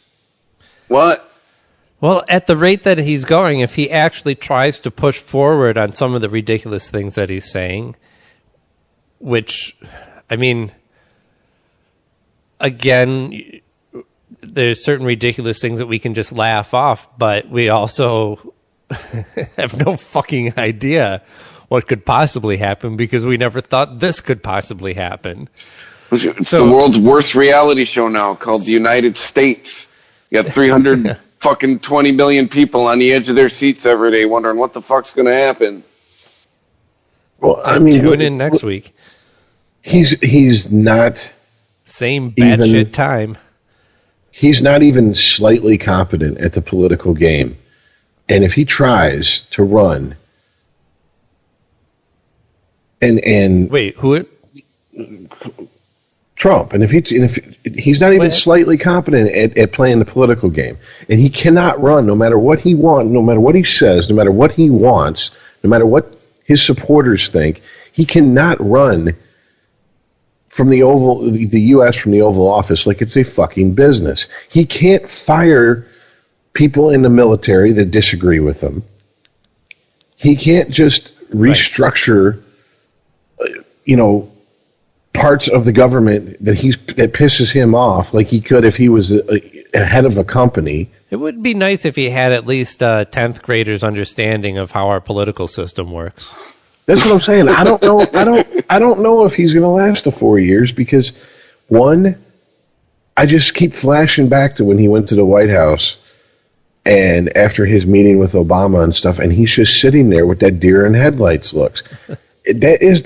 What? Well, at the rate that he's going, if he actually tries to push forward on some of the ridiculous things that he's saying, which, I mean, again, there's certain ridiculous things that we can just laugh off, but we also have no fucking idea what could possibly happen because we never thought this could possibly happen. It's the world's worst reality show now called The United States. You got 300 fucking 20 million people on the edge of their seats every day wondering what the fuck's going to happen. Well, I mean, tune in next week. He's not same batshit time. He's not even slightly competent at the political game. And if he tries to run and wait, who? Trump. And if he's not even slightly competent at playing the political game, and he cannot run no matter what he wants, no matter what he says, no matter what he wants, no matter what his supporters think, he cannot run from the U.S. from the Oval Office like it's a fucking business. He can't fire people in the military that disagree with him. He can't just restructure, parts of the government that pisses him off like he could if he was a head of a company. It would be nice if he had at least a 10th grader's understanding of how our political system works. That's what I'm saying. I don't know. I don't know if he's going to last the 4 years because, one, I just keep flashing back to when he went to the White House and after his meeting with Obama and stuff, and he's just sitting there with that deer in headlights looks. That is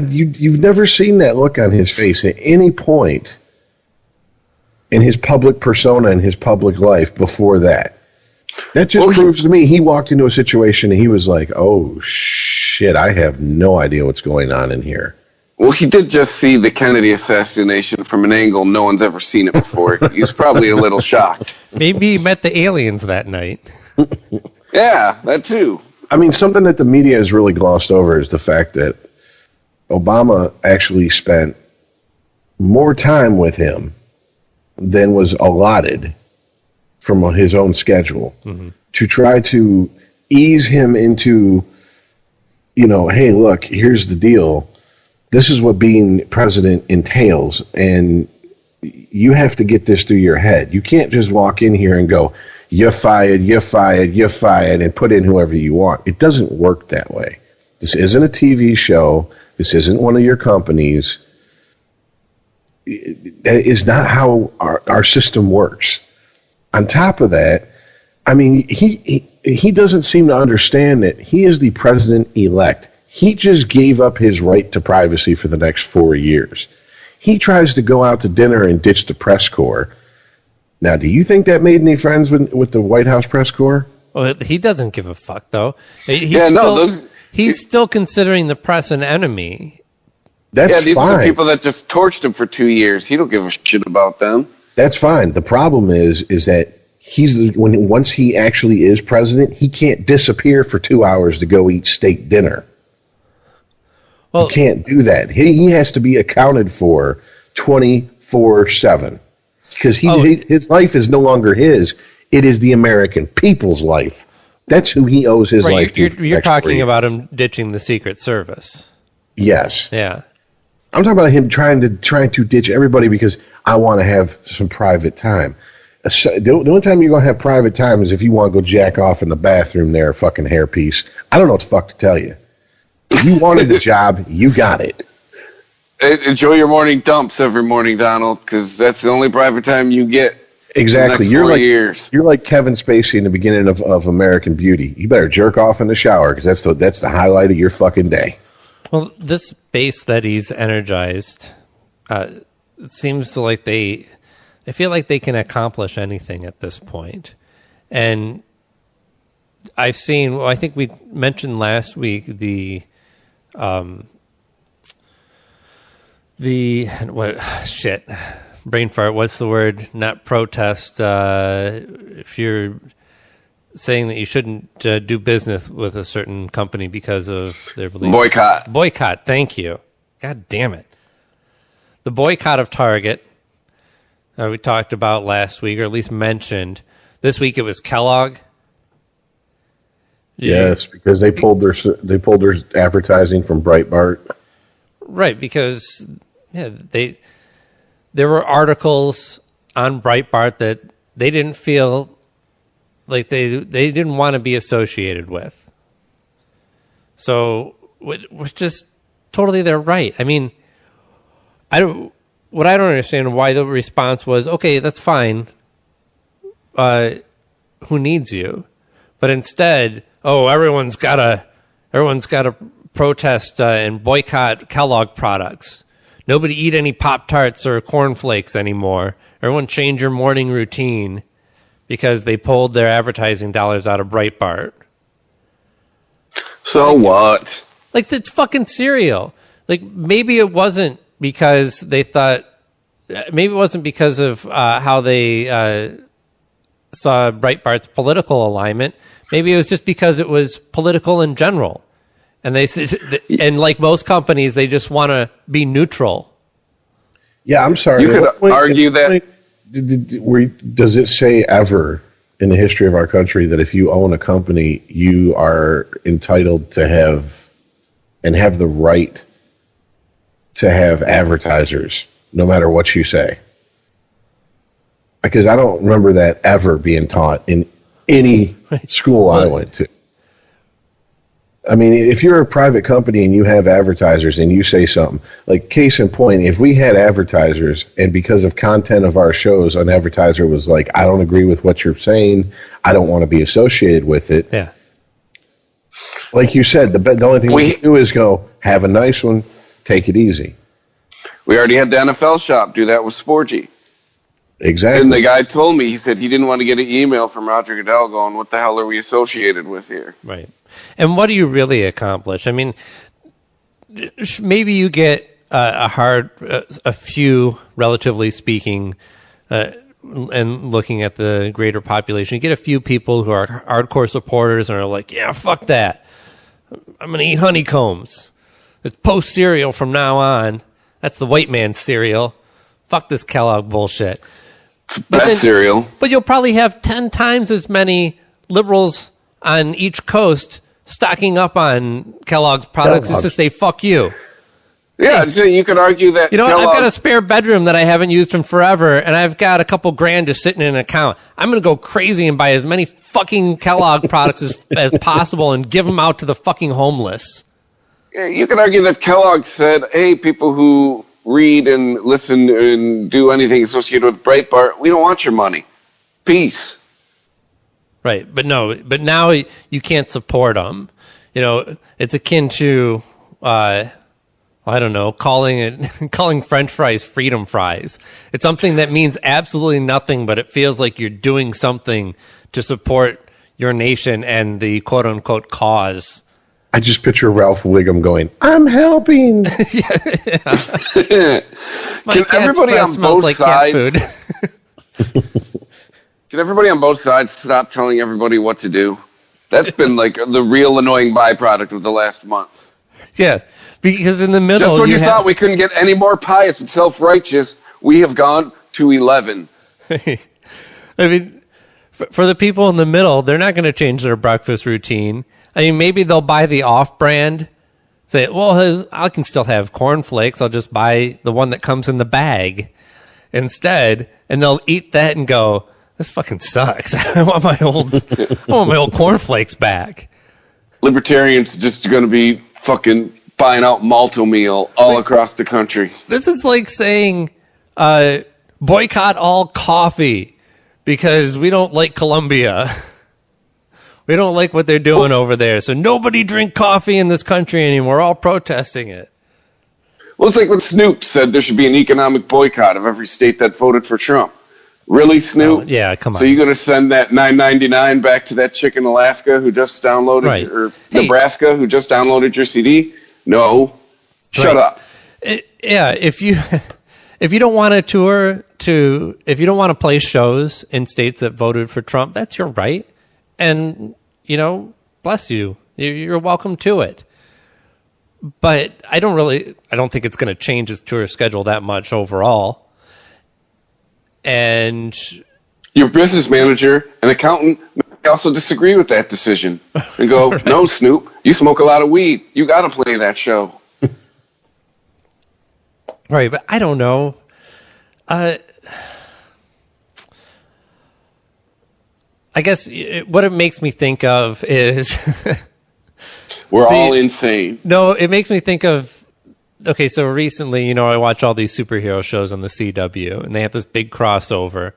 you've never seen that look on his face at any point in his public persona and his public life before that. That just proves to me he walked into a situation and he was like, oh, shit, I have no idea what's going on in here. Well, he did just see the Kennedy assassination from an angle no one's ever seen it before. He's probably a little shocked. Maybe he met the aliens that night. Yeah, that too. I mean, something that the media has really glossed over is the fact that Obama actually spent more time with him than was allotted from his own schedule to try to ease him into, hey, look, here's the deal. This is what being president entails, and you have to get this through your head. You can't just walk in here and go, you're fired, you're fired, you're fired, and put in whoever you want. It doesn't work that way. This isn't a TV show. This isn't one of your companies. That is not how our system works. On top of that, I mean, he doesn't seem to understand that he is the president-elect. He just gave up his right to privacy for the next 4 years. He tries to go out to dinner and ditch the press corps. Now, do you think that made any friends with the White House press corps? Well, he doesn't give a fuck, though. He's still considering the press an enemy. These fine. Are the people that just torched him for 2 years. He don't give a shit about them. That's fine. The problem is that once he actually is president, he can't disappear for 2 hours to go eat steak dinner. Well, he can't do that. He has to be accounted for 24/7 because his life is no longer his. It is the American people's life. That's who he owes his life to. You're talking about him ditching the Secret Service. Yes. Yeah. I'm talking about him trying to ditch everybody because I want to have some private time. The only time you're going to have private time is if you want to go jack off in the bathroom there, fucking hairpiece. I don't know what the fuck to tell you. If you wanted the job, you got it. Enjoy your morning dumps every morning, Donald, because that's the only private time you get. Exactly. You're like Kevin Spacey in the beginning of American Beauty. You better jerk off in the shower because that's the highlight of your fucking day. Well, this base that he's energized, it seems like I feel like they can accomplish anything at this point. And I think we mentioned last week brain fart, what's the word? Not protest. If you're saying that you shouldn't do business with a certain company because of their beliefs. Boycott, thank you. God damn it. The boycott of Target, we talked about last week, or at least mentioned. This week it was Kellogg. Yes, because they pulled their advertising from Breitbart. Right, because there were articles on Breitbart that they didn't feel like they didn't want to be associated with. So, which just totally their right. I mean, I don't understand why the response was, okay, that's fine. Who needs you? But instead, everyone's got to protest and boycott Kellogg products. Nobody eat any Pop-Tarts or cornflakes anymore. Everyone change your morning routine because they pulled their advertising dollars out of Breitbart. So what? Like, it's fucking cereal. Like, maybe it wasn't because they thought... Maybe it wasn't because of how they saw Breitbart's political alignment. Maybe it was just because it was political in general. And and like most companies, they just want to be neutral. Yeah, I'm sorry. You could argue that. Does it say ever in the history of our country that if you own a company, you are entitled to have the right to have advertisers, no matter what you say? Because I don't remember that ever being taught in any school I went to. I mean, if you're a private company and you have advertisers and you say something, like case in point, if we had advertisers and because of content of our shows, an advertiser was like, I don't agree with what you're saying, I don't want to be associated with it. Yeah. Like you said, the only thing we can do is go, have a nice one, take it easy. We already had the NFL shop do that with Sporgy. Exactly. And the guy told me, he said he didn't want to get an email from Roger Goodell going, what the hell are we associated with here? Right. And what do you really accomplish? I mean, maybe you get a few, relatively speaking, and looking at the greater population. You get a few people who are hardcore supporters and are like, yeah, fuck that. I'm going to eat honeycombs. It's Post cereal from now on. That's the white man's cereal. Fuck this Kellogg bullshit. It's the best cereal. But you'll probably have 10 times as many liberals on each coast stocking up on Kellogg's products just to say, fuck you. Yeah, hey, so you could argue that. You know what? I've got a spare bedroom that I haven't used in forever, and I've got a couple grand just sitting in an account. I'm going to go crazy and buy as many fucking Kellogg products as possible and give them out to the fucking homeless. You could argue that Kellogg said, hey, people who read and listen and do anything associated with Breitbart, we don't want your money. Peace. Right, but now you can't support them. You know, it's akin to, I don't know, calling French fries freedom fries. It's something that means absolutely nothing, but it feels like you're doing something to support your nation and the quote unquote cause. I just picture Ralph Wiggum going, I'm helping. Can everybody on both sides Can everybody on both sides stop telling everybody what to do? That's been like the real annoying byproduct of the last month. Yeah, because in the middle, just when you thought we couldn't get any more pious and self-righteous, we have gone to 11. I mean, for the people in the middle, they're not going to change their breakfast routine. I mean, maybe they'll buy the off-brand. Say, well, I can still have cornflakes. I'll just buy the one that comes in the bag instead, and they'll eat that and go, this fucking sucks. I want my old cornflakes back. Libertarians just going to be fucking buying out malto meal all across the country. This is like saying boycott all coffee because we don't like Colombia. We don't like what they're doing over there. So nobody drink coffee in this country anymore. We're all protesting it. Well, it's like when Snoop said there should be an economic boycott of every state that voted for Trump. Really, Snoop? Oh, yeah, come on. So you're going to send that $9.99 back to that chick in Alaska who just downloaded or Nebraska who just downloaded your CD? No. Shut up. If you don't want to tour if you don't want to play shows in states that voted for Trump, that's your right. And, bless you. You're welcome to it. But I don't think it's going to change its tour schedule that much overall. And your business manager and accountant may also disagree with that decision and go, right. No, Snoop, you smoke a lot of weed. You got to play that show. Right, but I don't know. I guess what it makes me think of is we're all insane. No, it makes me think of, okay, so recently, I watch all these superhero shows on the CW, and they have this big crossover.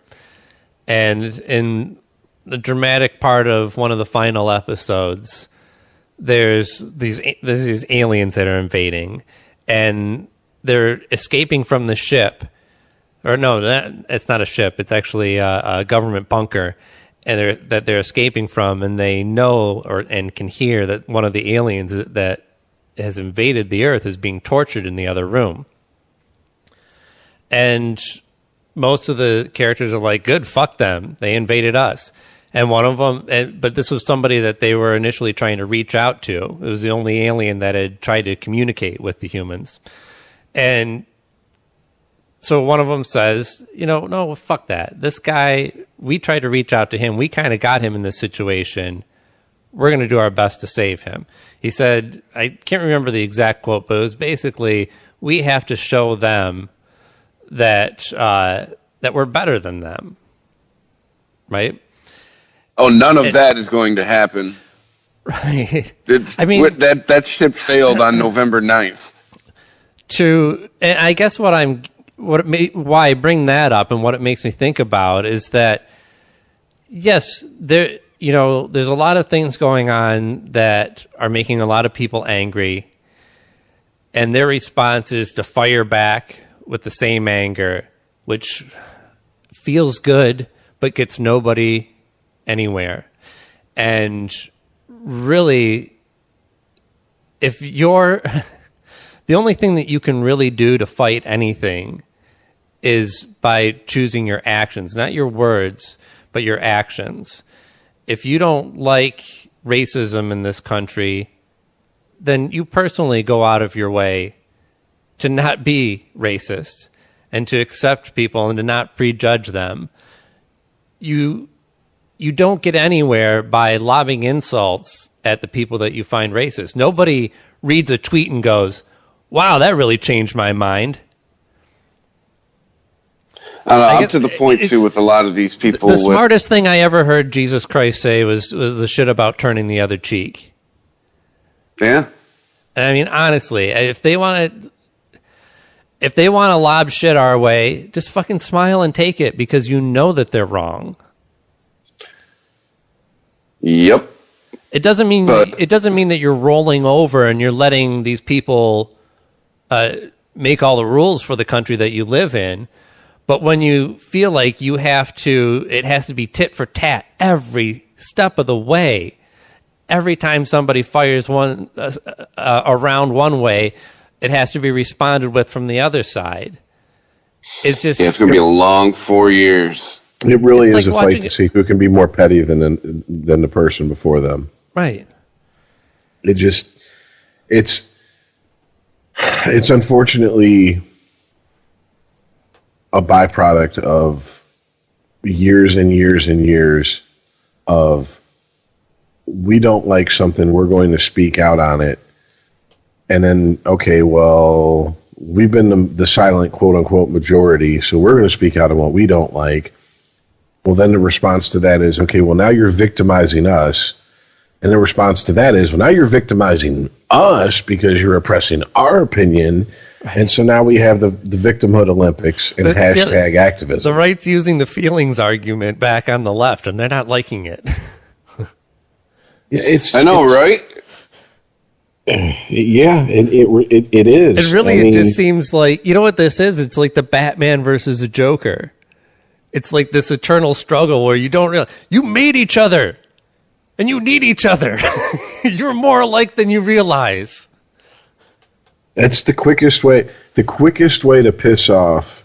And in the dramatic part of one of the final episodes, there's these aliens that are invading, and they're escaping from the ship. Or no, it's not a ship. It's actually a government bunker. And they're escaping from, and they know and can hear that one of the aliens that has invaded the Earth is being tortured in the other room. And most of the characters are like, good, fuck them. They invaded us. And one of them, but this was somebody that they were initially trying to reach out to. It was the only alien that had tried to communicate with the humans. And so one of them says, no, fuck that. This guy, we tried to reach out to him. We kind of got him in this situation. We're going to do our best to save him. He said, I can't remember the exact quote, but it was basically, we have to show them that we're better than them. Right? Oh, none of that is going to happen. Right. That ship sailed on November 9th. And I guess why I bring that up and what it makes me think about is that, yes, there's a lot of things going on that are making a lot of people angry, and their response is to fire back with the same anger, which feels good but gets nobody anywhere. And really, the only thing that you can really do to fight anything is by choosing your actions, not your words, but your actions. If you don't like racism in this country, then you personally go out of your way to not be racist and to accept people and to not prejudge them. You don't get anywhere by lobbing insults at the people that you find racist. Nobody reads a tweet and goes, wow, that really changed my mind. I'm to the point, too, with a lot of these people. The smartest thing I ever heard Jesus Christ say was the shit about turning the other cheek. Yeah. And I mean, honestly, if they want to lob shit our way, just fucking smile and take it because you know that they're wrong. Yep. It doesn't mean that you're rolling over and you're letting these people make all the rules for the country that you live in. But when you feel like it has to be tit for tat every step of the way, every time somebody fires a round one way, it has to be responded with from the other side. It's just it's going to be a long 4 years. It really is a fight to see who can be more petty than the person before them. Right. It's unfortunately a byproduct of years and years and years of we don't like something, we're going to speak out on it. And then, okay, well, we've been the silent quote-unquote majority, so we're going to speak out on what we don't like. Well, then the response to that is, okay, well, now you're victimizing us. And the response to that is, well, now you're victimizing us because you're oppressing our opinion. Right. And so now we have the victimhood Olympics and hashtag activism. The right's using the feelings argument back on the left, and they're not liking it. I know, right? Yeah, it is. It really just seems like, you know what this is? It's like the Batman versus the Joker. It's like this eternal struggle where you don't realize you made each other and you need each other. You're more alike than you realize. That's the quickest way. The quickest way to piss off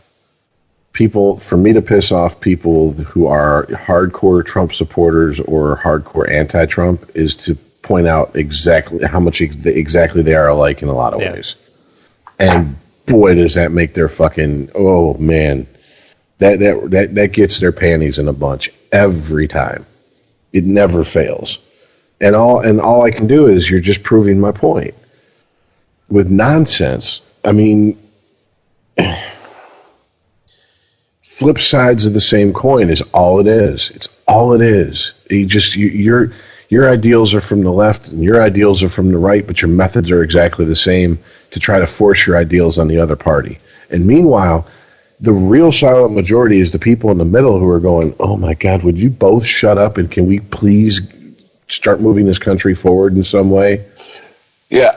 people, for me to piss off people who are hardcore Trump supporters or hardcore anti-Trump, is to point out exactly how much exactly they are alike in a lot of ways. And boy, does that make their fucking, oh man, that gets their panties in a bunch every time. It never fails. And all I can do is, you're just proving my point with nonsense. I mean, flip sides of the same coin is all it is. It's all it is. Your ideals are from the left and your ideals are from the right, but your methods are exactly the same to try to force your ideals on the other party. And meanwhile, the real silent majority is the people in the middle who are going, oh my God, would you both shut up and can we please start moving this country forward in some way? Yeah,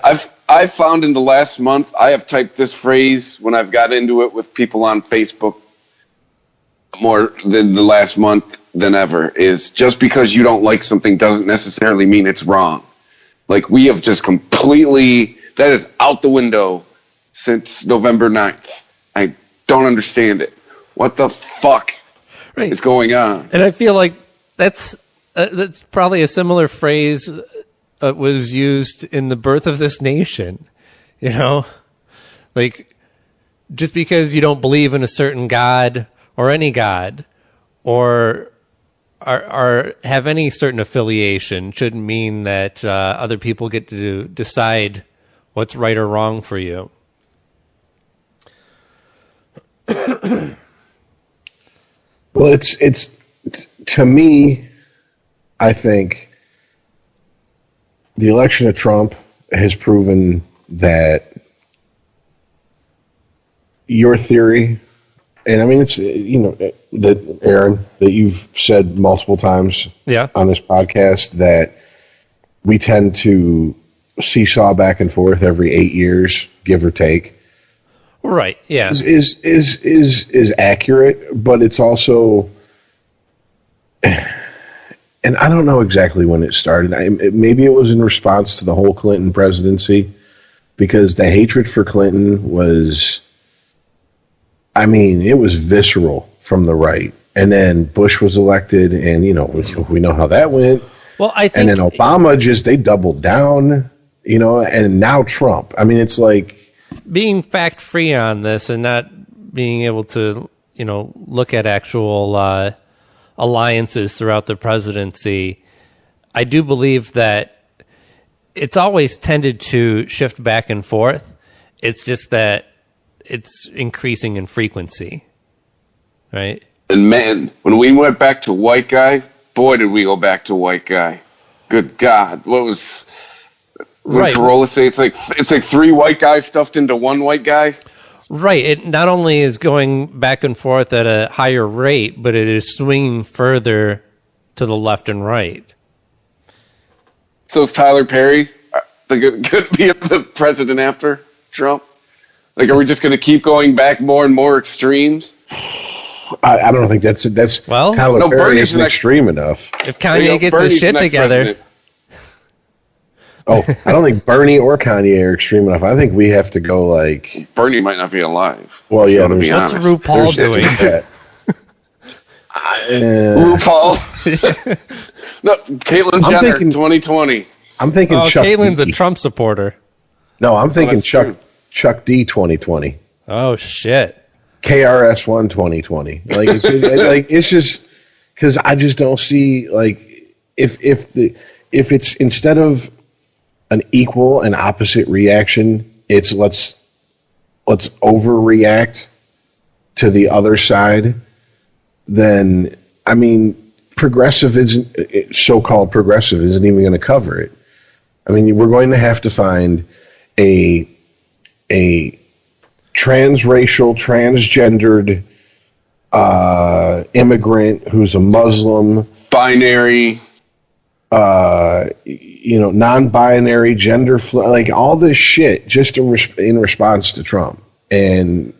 I've found in the last month, I have typed this phrase when I've got into it with people on Facebook more than the last month than ever, is just because you don't like something doesn't necessarily mean it's wrong. Like, we have just completely, that is out the window since November 9th. I don't understand it. What the fuck is going on? And I feel like that's probably a similar phrase was used in the birth of this nation. You know, like, just because you don't believe in a certain God or any God or are have any certain affiliation shouldn't mean that other people get to decide what's right or wrong for you. Well, it's to me, I think the election of Trump has proven that your theory, and I mean, it's, you know, that Aaron, that you've said multiple times on this podcast, that we tend to seesaw back and forth every 8 years, give or take. Right. Yeah. Is accurate, but it's also, and I don't know exactly when it started. Maybe it was in response to the whole Clinton presidency, because the hatred for Clinton was, I mean, it was visceral from the right. And then Bush was elected, and, we know how that went. Well, I think... And then Obama they doubled down, and now Trump. I mean, it's like... Being fact-free on this and not being able to, look at actual alliances throughout the presidency, I do believe that it's always tended to shift back and forth. It's just that it's increasing in frequency, right? And man, when we went back to white guy, boy, did we go back to white guy. Good God. What was... Right. Corolla say it's like 3 white guys stuffed into 1 white guy? Right. It not only is going back and forth at a higher rate, but it is swinging further to the left and right. So is Tyler Perry going to be the president after Trump? Like, are we just going to keep going back more and more extremes? I don't think that's well. Tyler Perry isn't extreme enough. If Kanye gets his shit together. President. Oh, I don't think Bernie or Kanye are extreme enough. I think we have to go like... Bernie might not be alive. Well, yeah. What's RuPaul doing? RuPaul? No, Caitlyn Jenner, 2020. I'm thinking Chuck Caitlin's D. a Trump supporter. No, I'm thinking Chuck D 2020. Oh, shit. KRS-One 2020. Like, it's just... Because I just don't see, like, if it's instead of an equal and opposite reaction, it's let's overreact to the other side, then, I mean, so-called progressive isn't even going to cover it. I mean, we're going to have to find a transracial, transgendered immigrant who's a Muslim, binary, non-binary, gender, like all this shit, just in response to Trump and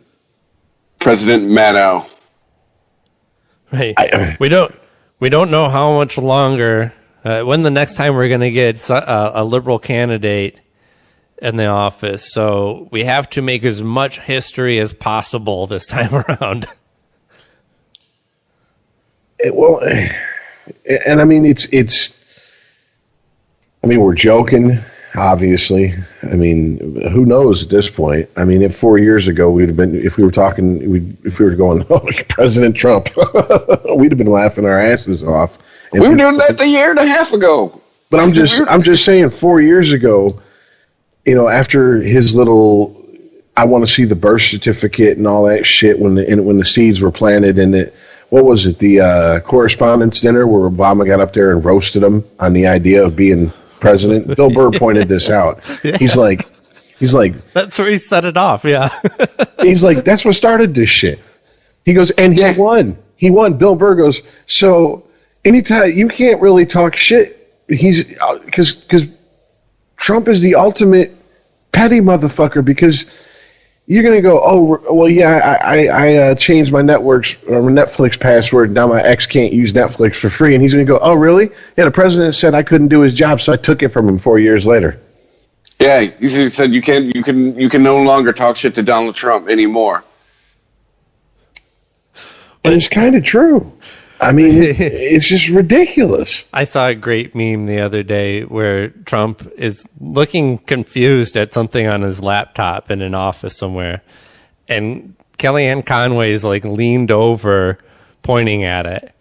President Maddow. Right. We don't know how much longer. When the next time we're going to get a liberal candidate in the office, so we have to make as much history as possible this time around. And I mean, it's. I mean, we're joking, obviously. I mean, who knows at this point? I mean, if 4 years ago we'd have been, if we were going, oh, President Trump, we'd have been laughing our asses off. And we were doing that a year and a half ago. But I'm just saying, 4 years ago, after his little, I want to see the birth certificate and all that shit when the seeds were planted and it. What was it? The correspondence dinner where Obama got up there and roasted him on the idea of being president. Bill Burr pointed this out. Yeah. He's like, that's where he set it off. Yeah. He's like, that's what started this shit. He goes, and he won. He won. Bill Burr goes, so anytime you can't really talk shit. He's because Trump is the ultimate petty motherfucker because. You're going to go, oh, well, yeah, I changed my Netflix password. Now my ex can't use Netflix for free. And he's going to go, oh, really? Yeah, the president said I couldn't do his job, so I took it from him 4 years later. Yeah, he said you can no longer talk shit to Donald Trump anymore. And it's kind of true. I mean, it's just ridiculous. I saw a great meme the other day where Trump is looking confused at something on his laptop in an office somewhere. And Kellyanne Conway is like leaned over pointing at it.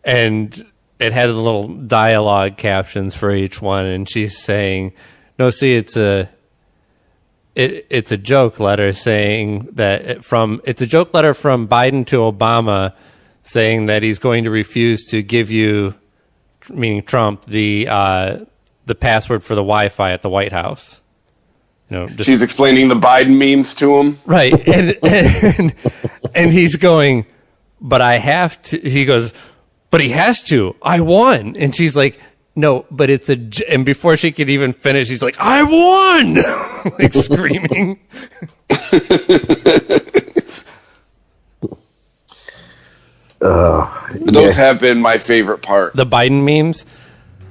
And it had the little dialogue captions for each one. And she's saying, no, see, it's a joke letter saying that it's a joke letter from Biden to Obama saying that he's going to refuse to give you, meaning Trump, the password for the Wi-Fi at the White House. She's explaining the Biden memes to him, right? And he's going, but I have to. He goes, but he has to. I won, and she's like, no, but it's a. And before she could even finish, he's like, I won, like screaming. Those have been my favorite part. The Biden memes?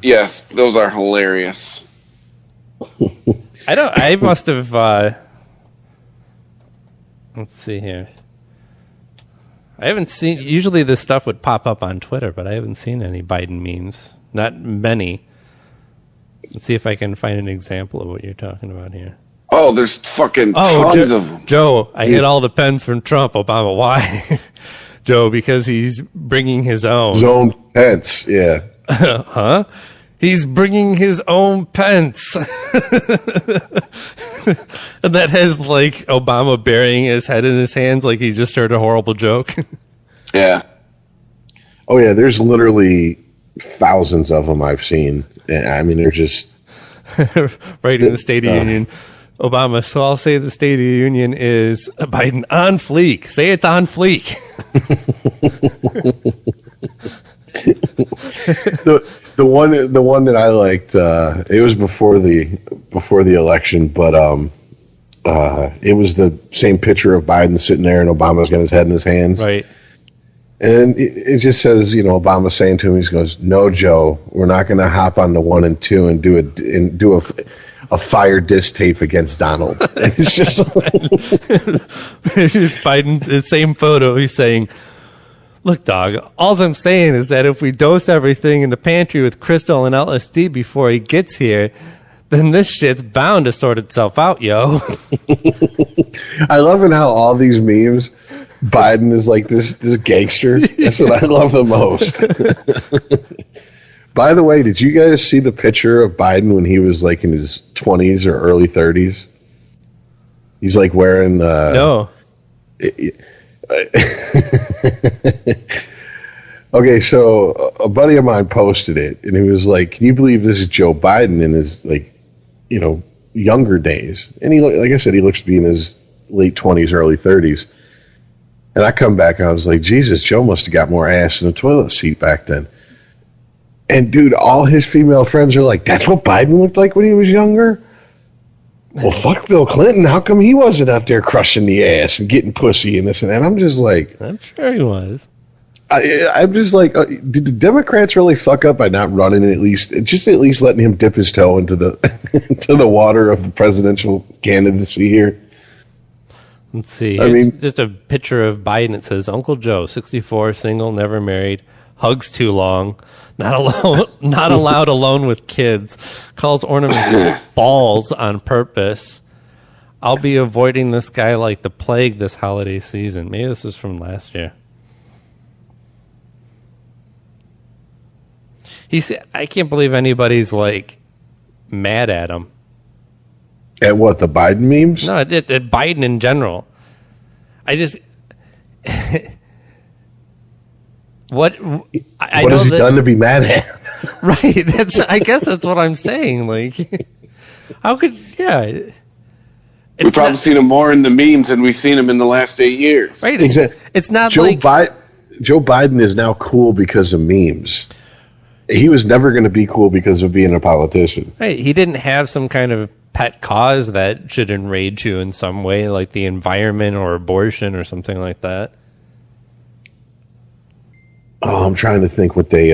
Yes, those are hilarious. I must have, let's see here. I haven't seen. Usually, this stuff would pop up on Twitter, but I haven't seen any Biden memes. Not many. Let's see if I can find an example of what you're talking about here. Oh, there's fucking tons of them. Joe, I hid all the pens from Trump. Obama, why? Joe, because he's bringing his own. His own pence, yeah. Huh? He's bringing his own pence. And that has, like, Obama burying his head in his hands like he just heard a horrible joke. Yeah. Oh, yeah, there's literally thousands of them I've seen. I mean, they're just... right in the State of the Union. Obama, so I'll say the State of the Union is Biden on fleek. Say it's on fleek. The one that I liked, it was before the election, but it was the same picture of Biden sitting there and Obama's got his head in his hands. Right. And it just says, Obama saying to him, he goes, "No, Joe, we're not going to hop on the 1 and 2 and do a fire diss tape against Donald." And it's just it's just Biden, the same photo. He's saying, "Look, dog, all I'm saying is that if we dose everything in the pantry with crystal and LSD before he gets here, then this shit's bound to sort itself out, yo." I love it how all these memes, Biden is like this gangster. That's what I love the most. By the way, did you guys see the picture of Biden when he was like in his 20s or early 30s? He's like wearing... No. Okay, so a buddy of mine posted it, and he was like, "Can you believe this is Joe Biden in his, like, younger days?" And he, like I said, he looks to be in his late 20s, early 30s. And I come back and I was like, Jesus, Joe must have got more ass in the toilet seat back then. And dude, all his female friends are like, "That's what Biden looked like when he was younger?" Well, fuck Bill Clinton. How come he wasn't out there crushing the ass and getting pussy and this and that? I'm just like... I'm sure he was. I'm just like, did the Democrats really fuck up by not running at least letting him dip his toe into the into the water of the presidential candidacy here? Let's see. Here's just a picture of Biden. It says, "Uncle Joe, 64, single, never married, hugs too long, not allowed alone with kids, calls ornaments balls on purpose. I'll be avoiding this guy like the plague this holiday season." Maybe this is from last year. I can't believe anybody's like mad at him. At what, the Biden memes? No, at Biden in general. I just... What has he done to be mad at? Right, I guess that's what I'm saying. Like, how could... Yeah. We've probably seen him more in the memes than we've seen him in the last 8 years. Right, it's not Joe Biden is now cool because of memes. He was never going to be cool because of being a politician. Right, he didn't have some kind of pet cause that should enrage you in some way, like the environment or abortion or something like that. Oh, I'm trying to think what they...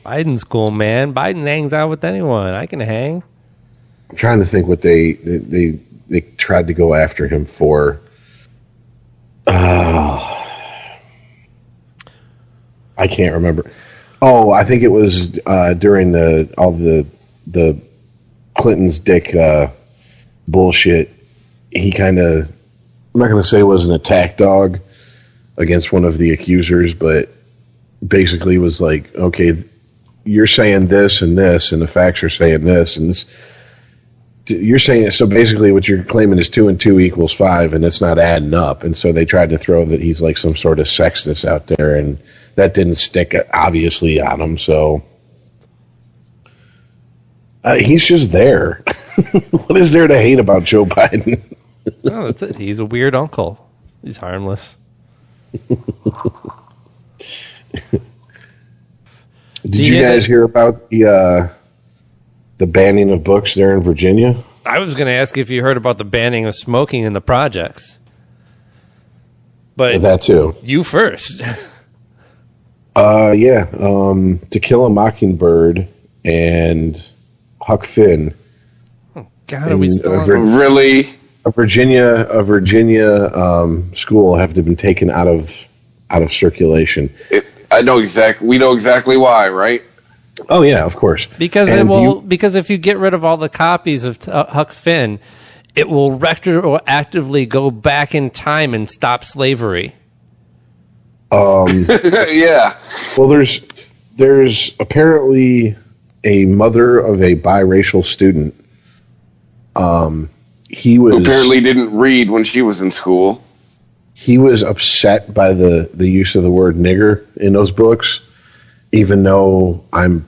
Biden's cool, man. Biden hangs out with anyone. I can hang. I'm trying to think what they tried to go after him for. I can't remember. Oh, I think it was during all the Clinton's dick bullshit. He kind of, I'm not going to say was an attack dog against one of the accusers, but basically was like, okay, you're saying this, and the facts are saying this, and this. You're saying, so basically what you're claiming is 2 and 2 equals 5, and it's not adding up. And so they tried to throw that he's like some sort of sexist out there, and that didn't stick, obviously, on him. So he's just there. What is there to hate about Joe Biden? No, that's it. He's a weird uncle. He's harmless. Did you guys hear about the banning of books there in Virginia? I was going to ask if you heard about the banning of smoking in the projects. But that too. You first. Yeah. To Kill a Mockingbird and Huck Finn. Oh, God, are we still really? A Virginia school have been taken out of out of circulation. We know exactly why, right? Oh yeah, of course. Because because if you get rid of all the copies of Huck Finn, it will retroactively go back in time and stop slavery. Yeah. Well, there's apparently a mother of a biracial student. Who apparently didn't read when she was in school. He was upset by the use of the word nigger in those books, even though I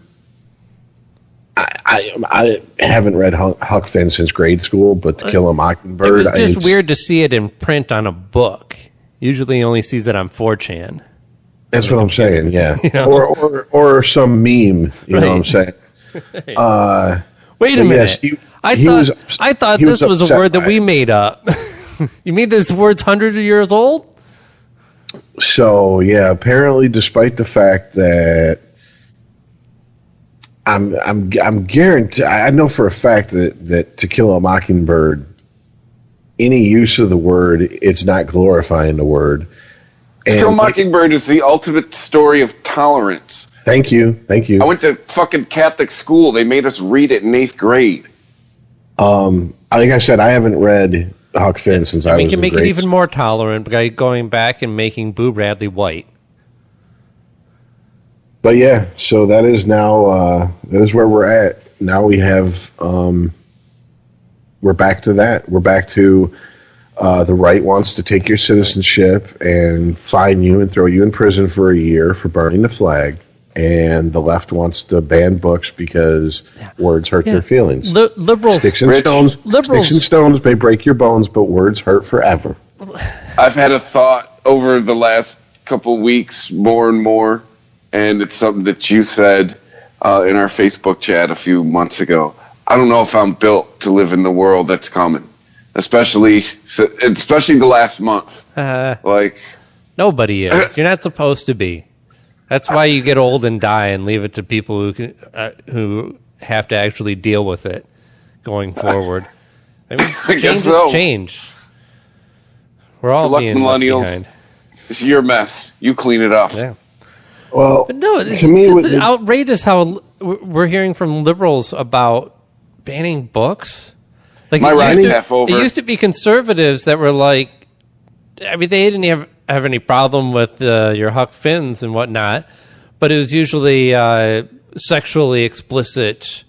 haven't read Huck Finn since grade school, but To Kill a Mockingbird. It was just weird to see it in print on a book. Usually, only sees it on 4chan. That's what I'm saying. Yeah, You know? or some meme. You know what I'm saying? Wait a minute. Yes, I thought this was a word that we made up. You mean this word's hundreds of years old? So yeah, apparently, despite the fact that I'm guaranteed, I know for a fact that To Kill a Mockingbird, any use of the word, it's not glorifying the word. To Kill a Mockingbird is the ultimate story of tolerance. Thank you. I went to fucking Catholic school. They made us read it in 8th grade. Like I said, I haven't read Huck Finn since I was in grade. We can make it even more tolerant by going back and making Boo Radley white. But yeah, so that is now that is where we're at. Now we have we're back to that. We're back to the right wants to take your citizenship and fine you and throw you in prison for a year for burning the flag. And the left wants to ban books because words hurt their feelings. Liberals, sticks and stones may break your bones, but words hurt forever. I've had a thought over the last couple weeks, more and more, and it's something that you said in our Facebook chat a few months ago. I don't know if I'm built to live in the world that's coming, especially the last month. Nobody is. You're not supposed to be. That's why you get old and die and leave it to people who have to actually deal with it going forward. I mean, change is change. We're all being left behind. It's your mess. You clean it up. Yeah. Well, but no, to me, it's outrageous how we're hearing from liberals about banning books. Like it used to be conservatives that were like, I mean, they didn't have any problem with your Huck Finns and whatnot, but it was usually sexually explicit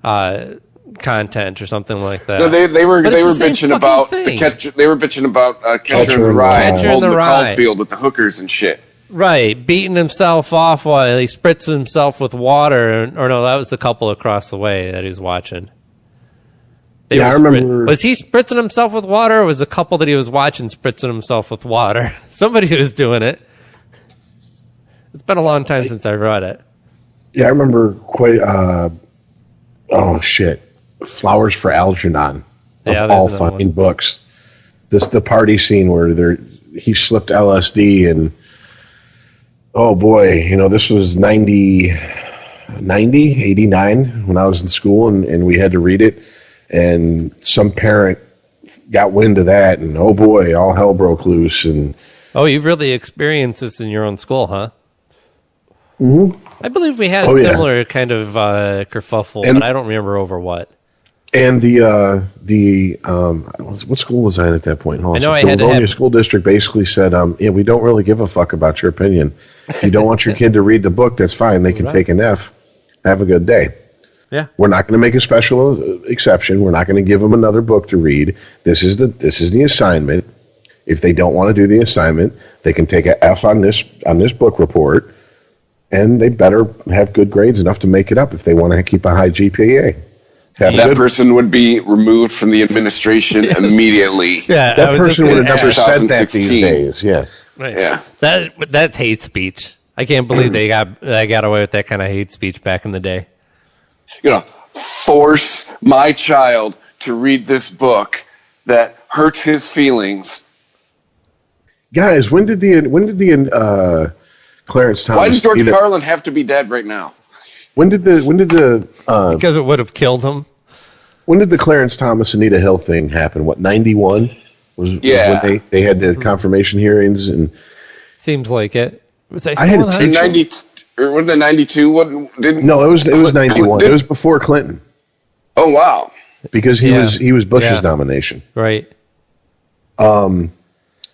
content or something like that. No, they were bitching about Catcher in the Rye, holding the Caulfield with the hookers and shit. Right, beating himself off while he spritz himself with water, or no, that was the couple across the way that he was watching. I remember. Was he spritzing himself with water, or was the couple that he was watching spritzing himself with water? Somebody was doing it. It's been a long time since I read it. Yeah, I remember quite. Flowers for Algernon. Of all fucking books. The party scene where he slipped LSD and. Oh boy, this was 89 when I was in school and we had to read it. And some parent got wind of that, and oh boy, all hell broke loose. And you've really experienced this in your own school, huh? Mm-hmm. I believe we had a similar kind of kerfuffle, but I don't remember over what. And what school was I at that point? I know the school district basically said, we don't really give a fuck about your opinion. If you don't want your kid to read the book, that's fine. They can take an F. Have a good day. Yeah, we're not going to make a special exception. We're not going to give them another book to read. This is the assignment. If they don't want to do the assignment, they can take an F on this book report, and they better have good grades enough to make it up if they want to keep a high GPA. That person would be removed from the administration immediately. Yeah, that person would have never said that these days. Yeah, right. Yeah, that's hate speech. I can't believe they got away with that kind of hate speech back in the day. Force my child to read this book that hurts his feelings. Guys, when did the Clarence Thomas? Why does George Carlin have to be dead right now? When did the because it would have killed him. When did the Clarence Thomas Anita Hill thing happen? What, 91 was when they had the confirmation hearings, and Seems like it. Was I had a teacher. 90, or was it 92? No, it was 91. It was before Clinton. Oh wow! Because he was Bush's nomination. Right. I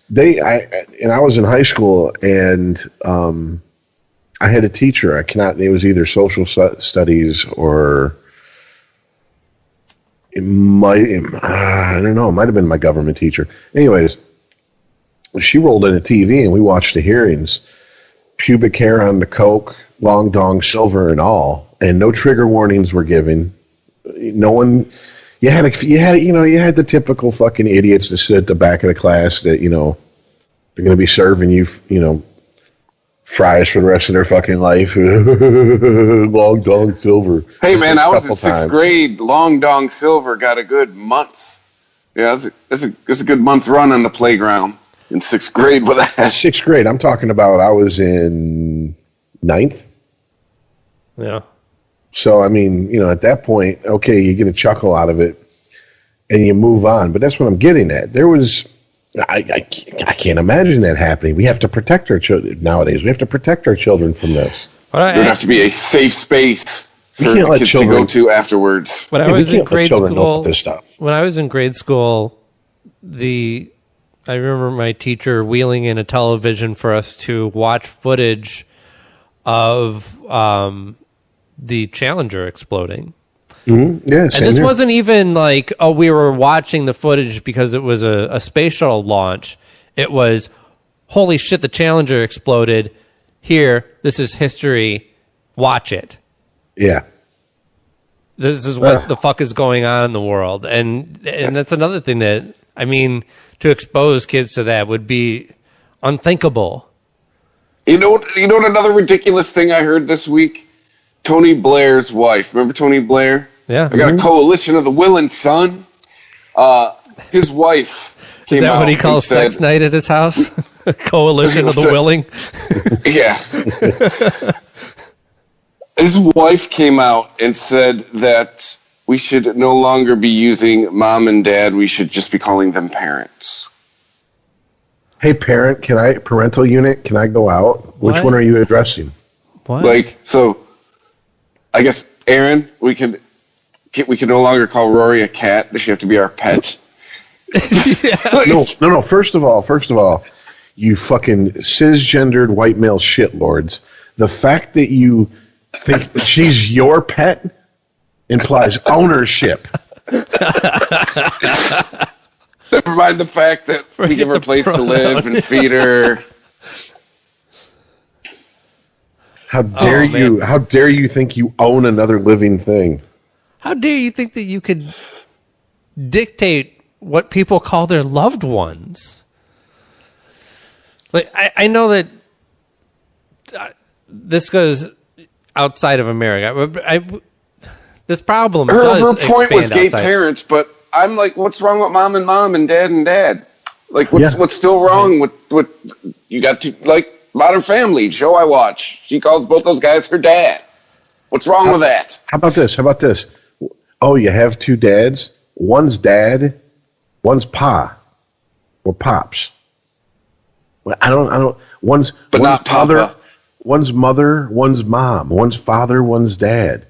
was in high school, and I had a teacher. It was either social studies or I don't know. It might have been my government teacher. Anyways, she rolled in a TV, and we watched the hearings. Pubic hair on the coke, long dong silver, and all, and no trigger warnings were given. No one. You had the typical fucking idiots that sit at the back of the class that they're going to be serving you fries for the rest of their fucking life. Long dong silver. Hey man, I was in sixth grade. Long dong silver got a good month. Yeah, it's a good month run on the playground in sixth grade with that. Sixth grade. I'm talking about. I was in ninth. Yeah. So, I mean, at that point, okay, you get a chuckle out of it and you move on. But that's what I'm getting at. There was, I can't imagine that happening. We have to protect our children nowadays. We have to protect our children from this. There would have to be a safe space for the kids to go to afterwards. When I was in grade school, I remember my teacher wheeling in a television for us to watch footage of the Challenger exploding. Mm-hmm. Yeah, and this wasn't even like, we were watching the footage because it was a space shuttle launch. It was, holy shit, the Challenger exploded. Here, this is history. Watch it. Yeah. This is what the fuck is going on in the world. And that's another thing that, I mean, to expose kids to that would be unthinkable. You know what another ridiculous thing I heard this week? Tony Blair's wife. Remember Tony Blair? Yeah. I got a coalition of the willing, son. His wife came out. Is that what he calls sex night at his house? A coalition of the willing? Yeah. His wife came out and said that we should no longer be using mom and dad. We should just be calling them parents. Hey, parental unit, can I go out? Which one are you addressing? What? So I guess, Aaron, we can no longer call Rory a cat. Does she have to be our pet? No. First of all, you fucking cisgendered white male shitlords. The fact that you think that she's your pet implies ownership. Never mind the fact that we give her a place to live and feed her. How dare you? How dare you think you own another living thing? How dare you think that you could dictate what people call their loved ones? Like, I know that this goes outside of America, but this problem her point was gay parents, but I'm like, what's wrong with mom and dad? Like, what's still wrong with you got to, like, Modern Family show I watch. She calls both those guys her dad. What's wrong with that? How about this? Oh, you have two dads? One's dad, one's pa or pops. Well, I don't. One's not Papa. One's mother, one's mom, one's father, one's dad.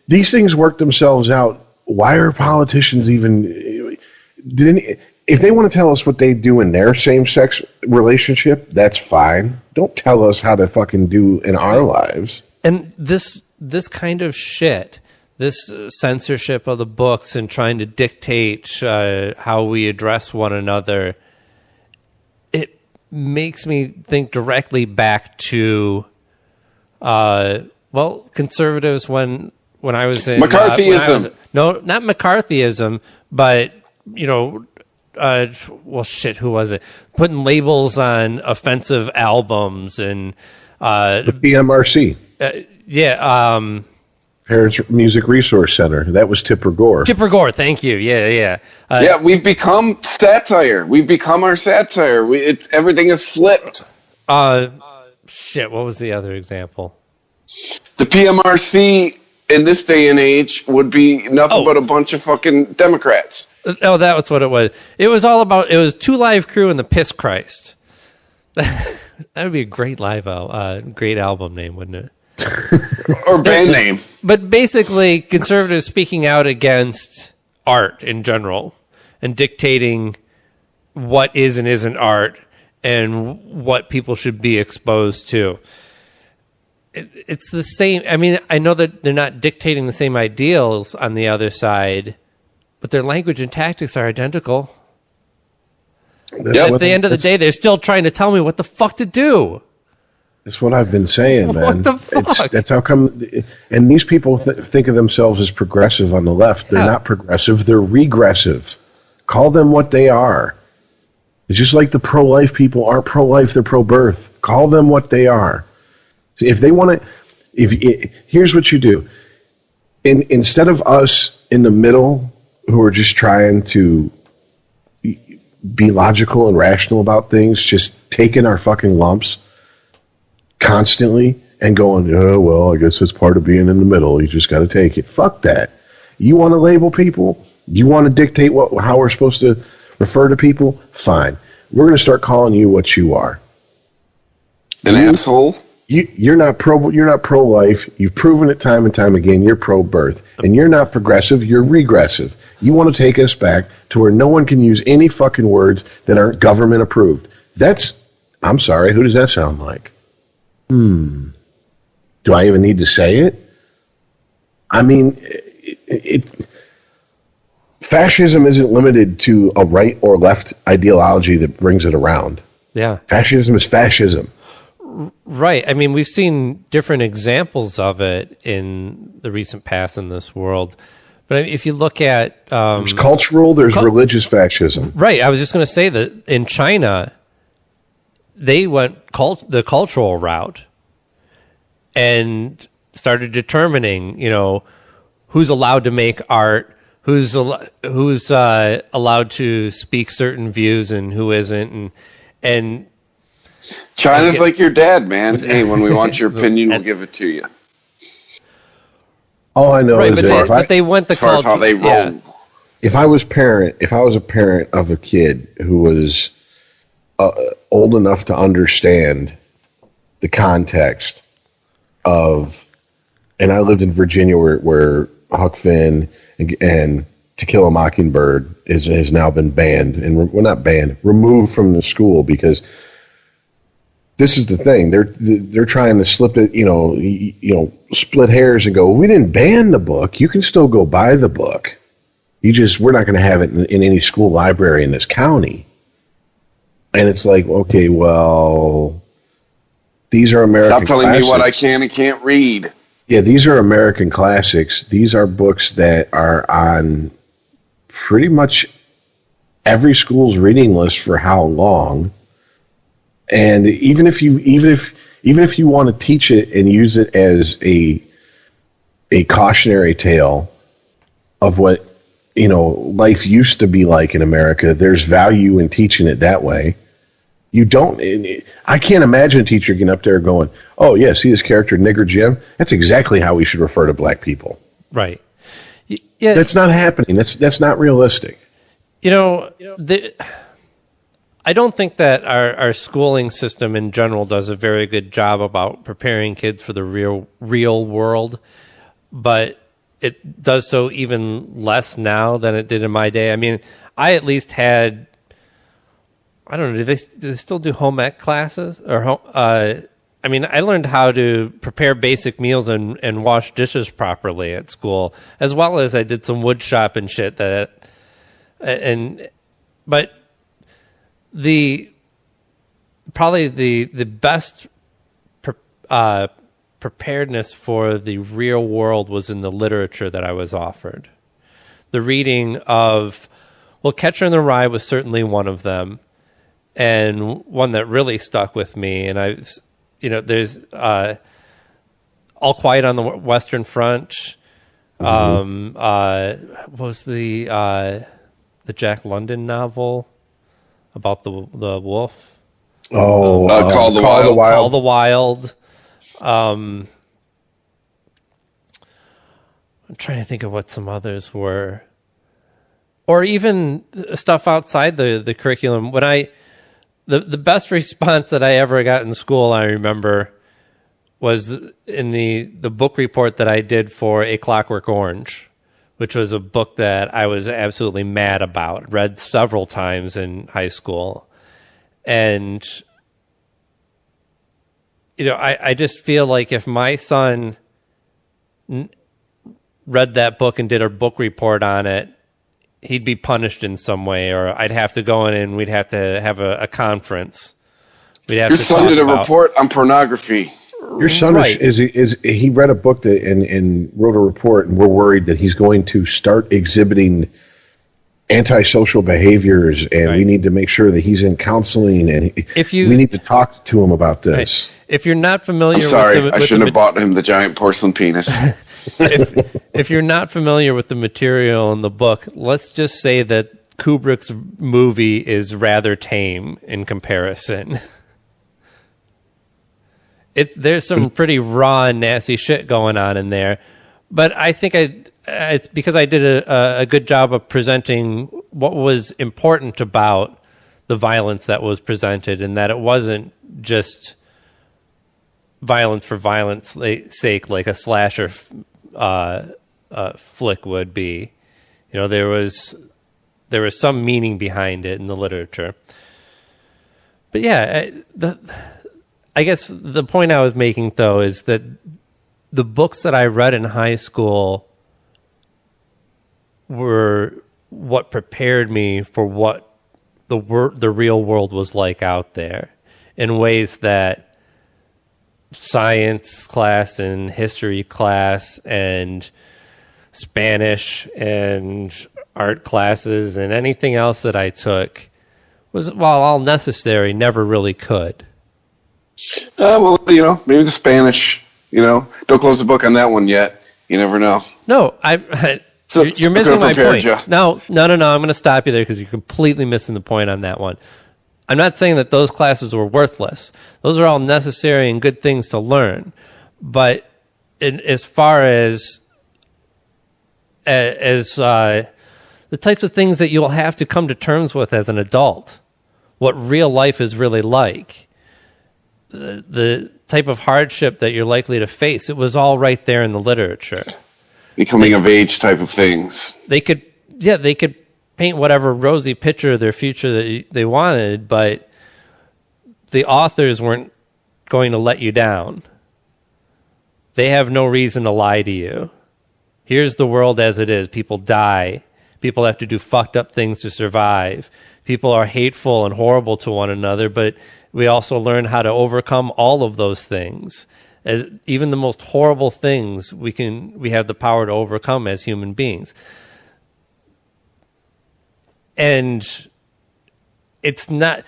These things work themselves out. Why are politicians even? If they want to tell us what they do in their same-sex relationship, that's fine. Don't tell us how to fucking do in our lives. And this kind of shit, this censorship of the books and trying to dictate how we address one another, it makes me think directly back to, conservatives when I was in McCarthyism. No, not McCarthyism, but who was it? Putting labels on offensive albums and the PMRC. Parents Music Resource Center. That was Tipper Gore. Tipper Gore, thank you. Yeah. We've become satire. We've become our satire. Everything is flipped. What was the other example? The PMRC in this day and age would be nothing but a bunch of fucking Democrats. Oh, that was what it was. It was all about, it was Two Live Crew and the Piss Christ. That would be a great great album name, wouldn't it? Or band name. But basically, conservatives speaking out against art in general and dictating what is and isn't art and what people should be exposed to. It's the same. I mean, I know that they're not dictating the same ideals on the other side, but their language and tactics are identical. At the end of the day, they're still trying to tell me what the fuck to do. That's what I've been saying, man. What the fuck? That's how come. And these people think of themselves as progressive on the left. They're not progressive. They're regressive. Call them what they are. It's just like the pro-life people aren't pro-life. They're pro-birth. Call them what they are. If they want to, here's what you do. Instead of us in the middle who are just trying to be logical and rational about things, just taking our fucking lumps constantly and going, oh, well, I guess it's part of being in the middle. You just got to take it. Fuck that. You want to label people? You want to dictate how we're supposed to refer to people? Fine. We're going to start calling you what you are. An asshole? You're not pro-life. You've proven it time and time again. You're pro-birth. And you're not progressive. You're regressive. You want to take us back to where no one can use any fucking words that aren't government approved. I'm sorry, who does that sound like? Do I even need to say it? I mean, fascism isn't limited to a right or left ideology that brings it around. Yeah. Fascism is fascism. Right. I mean, we've seen different examples of it in the recent past in this world. But if you look at... there's cultural, there's religious fascism. Right. I was just going to say that in China, they went the cultural route and started determining, who's allowed to make art, who's allowed to speak certain views and who isn't. And China's like your dad, man. Hey, when we want your opinion, we'll give it to you. All I know is that they went the culture. As far as how they roll. Yeah. If I was a parent of a kid who was old enough to understand the context of, and I lived in Virginia where Huck Finn and To Kill a Mockingbird has now been banned, and not banned, removed from the school because. This is the thing. They're trying to slip it, split hairs and go, we didn't ban the book. You can still go buy the book. We're not going to have it in any school library in this county. And it's like, okay, well, these are American Stop telling classics. me what I can and can't read. Yeah, these are American classics. These are books that are on pretty much every school's reading list for how long. And even if you want to teach it and use it as a cautionary tale of what life used to be like in America, there's value in teaching it that way. I can't imagine a teacher getting up there going, "Oh yeah, see this character Nigger Jim? That's exactly how we should refer to black people." Right. Yeah. That's not happening. That's not realistic. I don't think that our schooling system in general does a very good job about preparing kids for the real world, but it does so even less now than it did in my day. I mean, I at least had, I don't know, do they still do home ec classes? I learned how to prepare basic meals and wash dishes properly at school, as well as I did some wood shop and shit but probably the best preparedness for the real world was in the literature that I was offered. The reading of, Catcher in the Rye was certainly one of them, and one that really stuck with me. And there's All Quiet on the Western Front. What was the Jack London novel about the wolf? Call the Wild. Call the Wild. I'm trying to think of what some others were. Or even stuff outside the curriculum. When the best response that I ever got in school, I remember, was in the book report that I did for A Clockwork Orange, which was a book that I was absolutely mad about, read several times in high school. And, I just feel like if my son read that book and did a book report on it, he'd be punished in some way, or I'd have to go in and we'd have to have a conference. Your son did a report on pornography. Your son is he read a book and wrote a report, and we're worried that he's going to start exhibiting antisocial behaviors, and we need to make sure that he's in counseling, and we need to talk to him about this. Right. If you're not familiar, I'm sorry, I shouldn't have bought him the giant porcelain penis. if you're not familiar with the material in the book, let's just say that Kubrick's movie is rather tame in comparison. There's some pretty raw and nasty shit going on in there, but I think it's because I did a good job of presenting what was important about the violence that was presented, and that it wasn't just violence for violence sake, like a slasher flick would be. There was some meaning behind it in the literature. But yeah, I guess the point I was making, though, is that the books that I read in high school were what prepared me for what the real world was like out there, in ways that science class and history class and Spanish and art classes and anything else that I took was, while all necessary, never really could. Well, maybe the Spanish, don't close the book on that one yet. You never know. No, you're missing my point. No, I'm going to stop you there because you're completely missing the point on that one. I'm not saying that those classes were worthless. Those are all necessary and good things to learn. But as far as the types of things that you'll have to come to terms with as an adult, what real life is really like, the type of hardship that you're likely to face, it was all right there in the literature. Becoming of age type of things. They could paint whatever rosy picture of their future that they wanted, but the authors weren't going to let you down. They have no reason to lie to you. Here's the world as it is. People die. People have to do fucked up things to survive. People are hateful and horrible to one another, but we also learn how to overcome all of those things. Even the most horrible things, we have the power to overcome as human beings. And it's not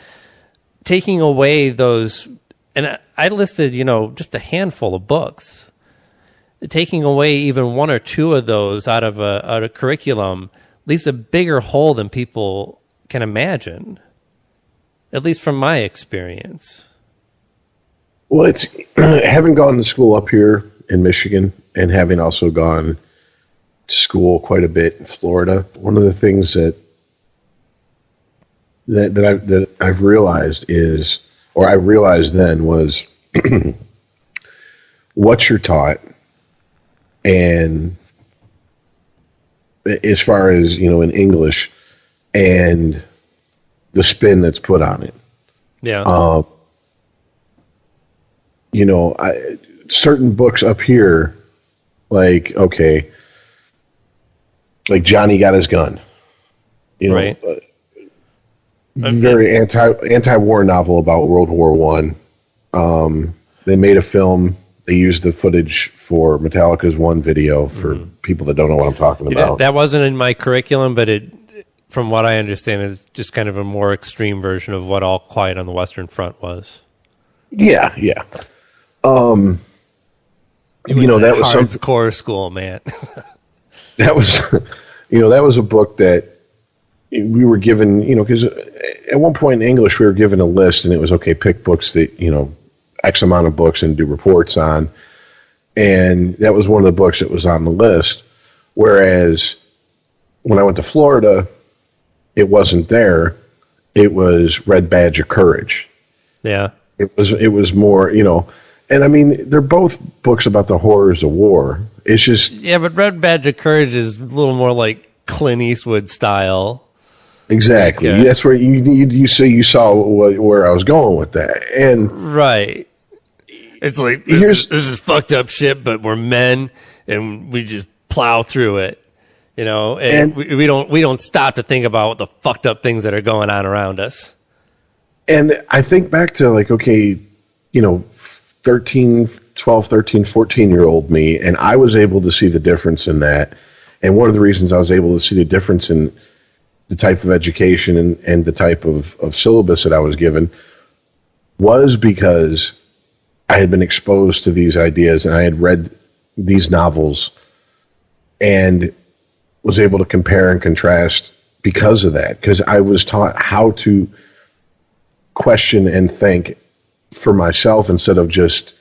taking away those, and I listed, just a handful of books. Taking away even one or two of those out of a curriculum leaves a bigger hole than people can imagine, at least from my experience. Well, it's having gone to school up here in Michigan and having also gone to school quite a bit in Florida. One of the things that I've realized is, or I realized then, was what you're taught, and as far as in English, and the spin that's put on it. Yeah. Certain books up here, like Johnny Got His Gun. Right. Very anti-war novel about World War I. They made a film. They used the footage for Metallica's one video for people that don't know what I'm talking about. That wasn't in my curriculum, but from what I understand, is just kind of a more extreme version of what All Quiet on the Western Front was. Yeah. That was some hardcore school, man. That was, that was a book that we were given, because at one point in English we were given a list, and it was pick books that X amount of books and do reports on, and that was one of the books that was on the list. Whereas when I went to Florida, it wasn't there. It was Red Badge of Courage. Yeah. It was more, and I mean, they're both books about the horrors of war. It's just... Yeah, but Red Badge of Courage is a little more like Clint Eastwood style. Exactly. Like, that's where you saw where I was going with that. And right. It's like, this is fucked up shit, but we're men, and we just plow through it, and we don't stop to think about the fucked up things that are going on around us. And I think back to 12, 13, 14-year-old me, and I was able to see the difference in that. And one of the reasons I was able to see the difference in the type of education and the type of syllabus that I was given was because I had been exposed to these ideas and I had read these novels and was able to compare and contrast because of that, because I was taught how to question and think for myself instead of just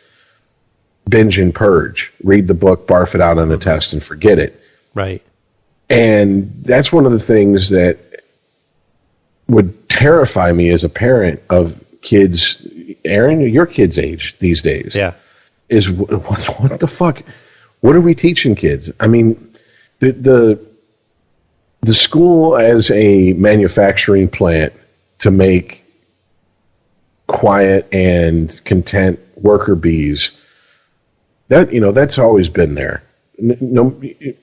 binge and purge, read the book, barf it out on a test and forget it. Right. And that's one of the things that would terrify me as a parent of kids, Aaron, your kid's age these days. Yeah. Is what the fuck? What are we teaching kids? I mean, the school as a manufacturing plant to make quiet and content worker bees, that's always been there. No,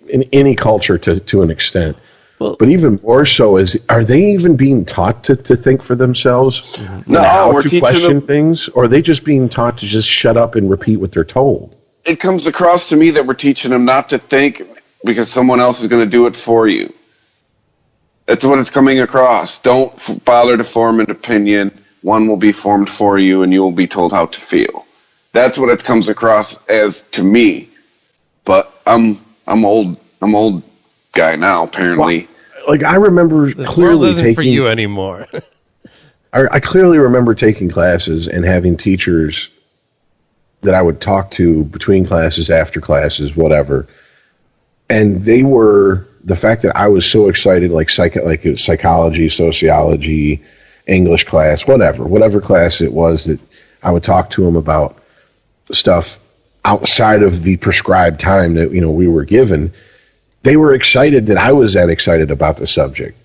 in any culture to an extent. Well, but even more so are they even being taught to think for themselves? No, we're to teaching question them things, or are they just being taught to just shut up and repeat what they're told? It comes across to me that we're teaching them not to think because someone else is going to do it for you. That's what it's coming across. Don't bother to form an opinion. One will be formed for you, and you will be told how to feel. That's what it comes across as to me. But I'm old guy now, apparently. Well, I remember clearly isn't for you anymore. I clearly remember taking classes and having teachers that I would talk to between classes, after classes, whatever. And they were, the fact that I was so excited, like psychology, sociology, English class, whatever class it was, that I would talk to them about stuff outside of the prescribed time that we were given. They were excited that I was that excited about the subject.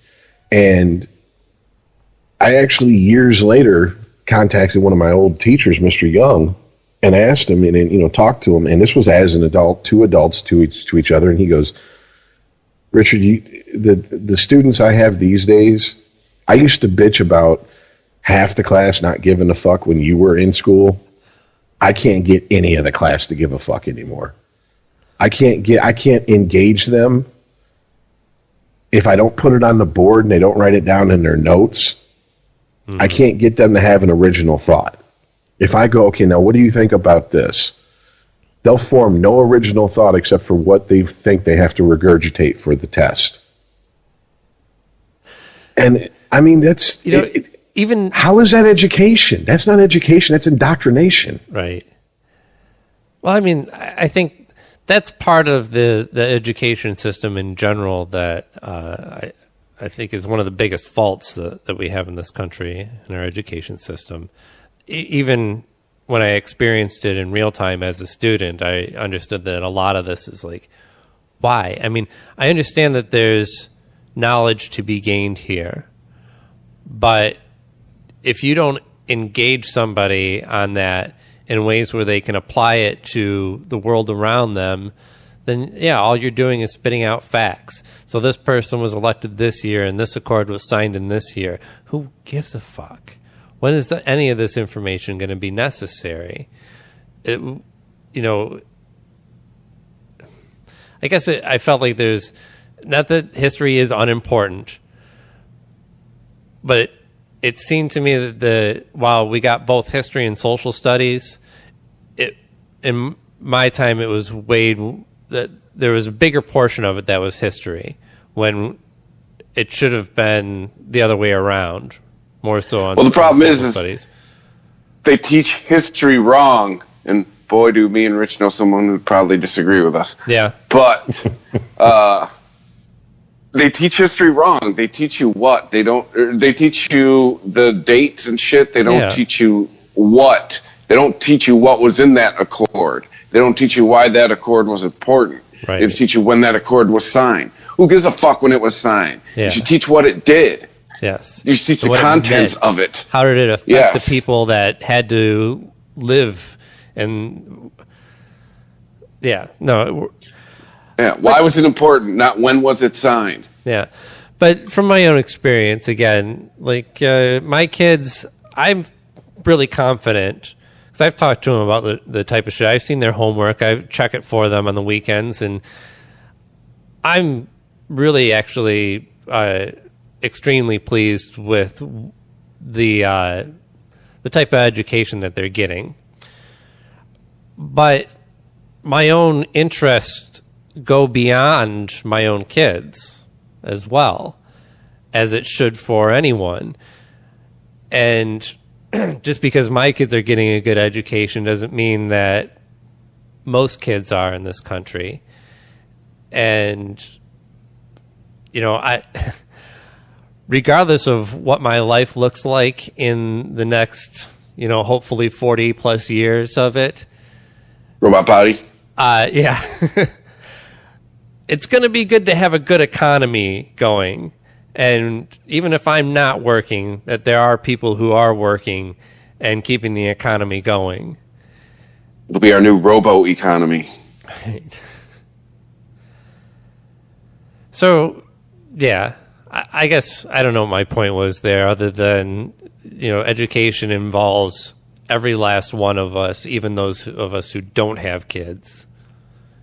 And I actually years later contacted one of my old teachers, Mr. Young, and asked him and talked to him. And this was as an adult, two adults to each other. And he goes, Richard, the students I have these days, I used to bitch about half the class not giving a fuck when you were in school. I can't get any of the class to give a fuck anymore. I can't engage them if I don't put it on the board and they don't write it down in their notes. Mm-hmm. I can't get them to have an original thought. If I go, okay, now what do you think about this? They'll form no original thought except for what they think they have to regurgitate for the test. And I mean, that's even how is that education? That's not education. That's indoctrination. Right. Well, I mean, I think that's part of the education system in general that I think is one of the biggest faults that we have in this country in our education system. Even when I experienced it in real time as a student, I understood that a lot of this is like, why? I mean, I understand that there's knowledge to be gained here, but if you don't engage somebody on that in ways where they can apply it to the world around them, then yeah, all you're doing is spitting out facts. So this person was elected this year and this accord was signed in this year. Who gives a fuck? When is any of this information going to be necessary? I guess I felt like there's, not that history is unimportant, but it seemed to me that while we got both history and social studies, in my time it was weighed that there was a bigger portion of it that was history, when it should have been the other way around, more so on. Well, the problem is studies. They teach history wrong, and boy, do me and Rich know someone who'd probably disagree with us. Yeah. But they teach history wrong. They teach you what? They teach you the dates and shit. They don't teach you what. They don't teach you what was in that accord. They don't teach you why that accord was important. Right. They just teach you when that accord was signed. Who gives a fuck when it was signed? Yeah. You should teach what it did. Yes. You should teach the contents of it. How did it affect the people that had to live and... Yeah. No. Yeah. Why was it important? Not when was it signed? Yeah. But from my own experience, again, like my kids, I'm really confident because I've talked to them about the type of shit. I've seen their homework. I check it for them on the weekends, and I'm really actually extremely pleased with the type of education that they're getting. But my own interests go beyond my own kids as well, as it should for anyone. And just because my kids are getting a good education doesn't mean that most kids are in this country. And, you know, regardless of what my life looks like in the next, you know, hopefully 40 plus years of it. Robot body. Yeah. It's going to be good to have a good economy going. And even if I'm not working, that there are people who are working and keeping the economy going. It'll be our new robo economy. Right. So, yeah, I guess I don't know what my point was there, other than, you know, education involves every last one of us, even those of us who don't have kids.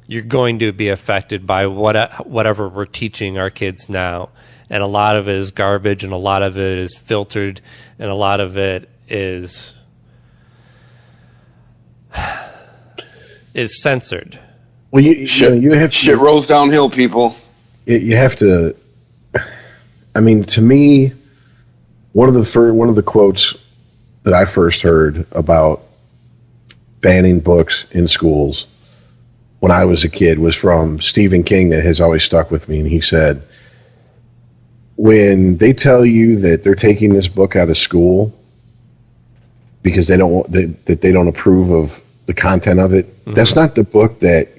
You're going to be affected by whatever we're teaching our kids now. And a lot of it is garbage, and a lot of it is filtered, and a lot of it is censored. Well, you have shit rolls downhill, people. You have to. I mean, to me, one of the quotes that I first heard about banning books in schools when I was a kid was from Stephen King, that has always stuck with me, and he said, when they tell you that they're taking this book out of school because they don't approve of the content of it, mm-hmm. That's not the book that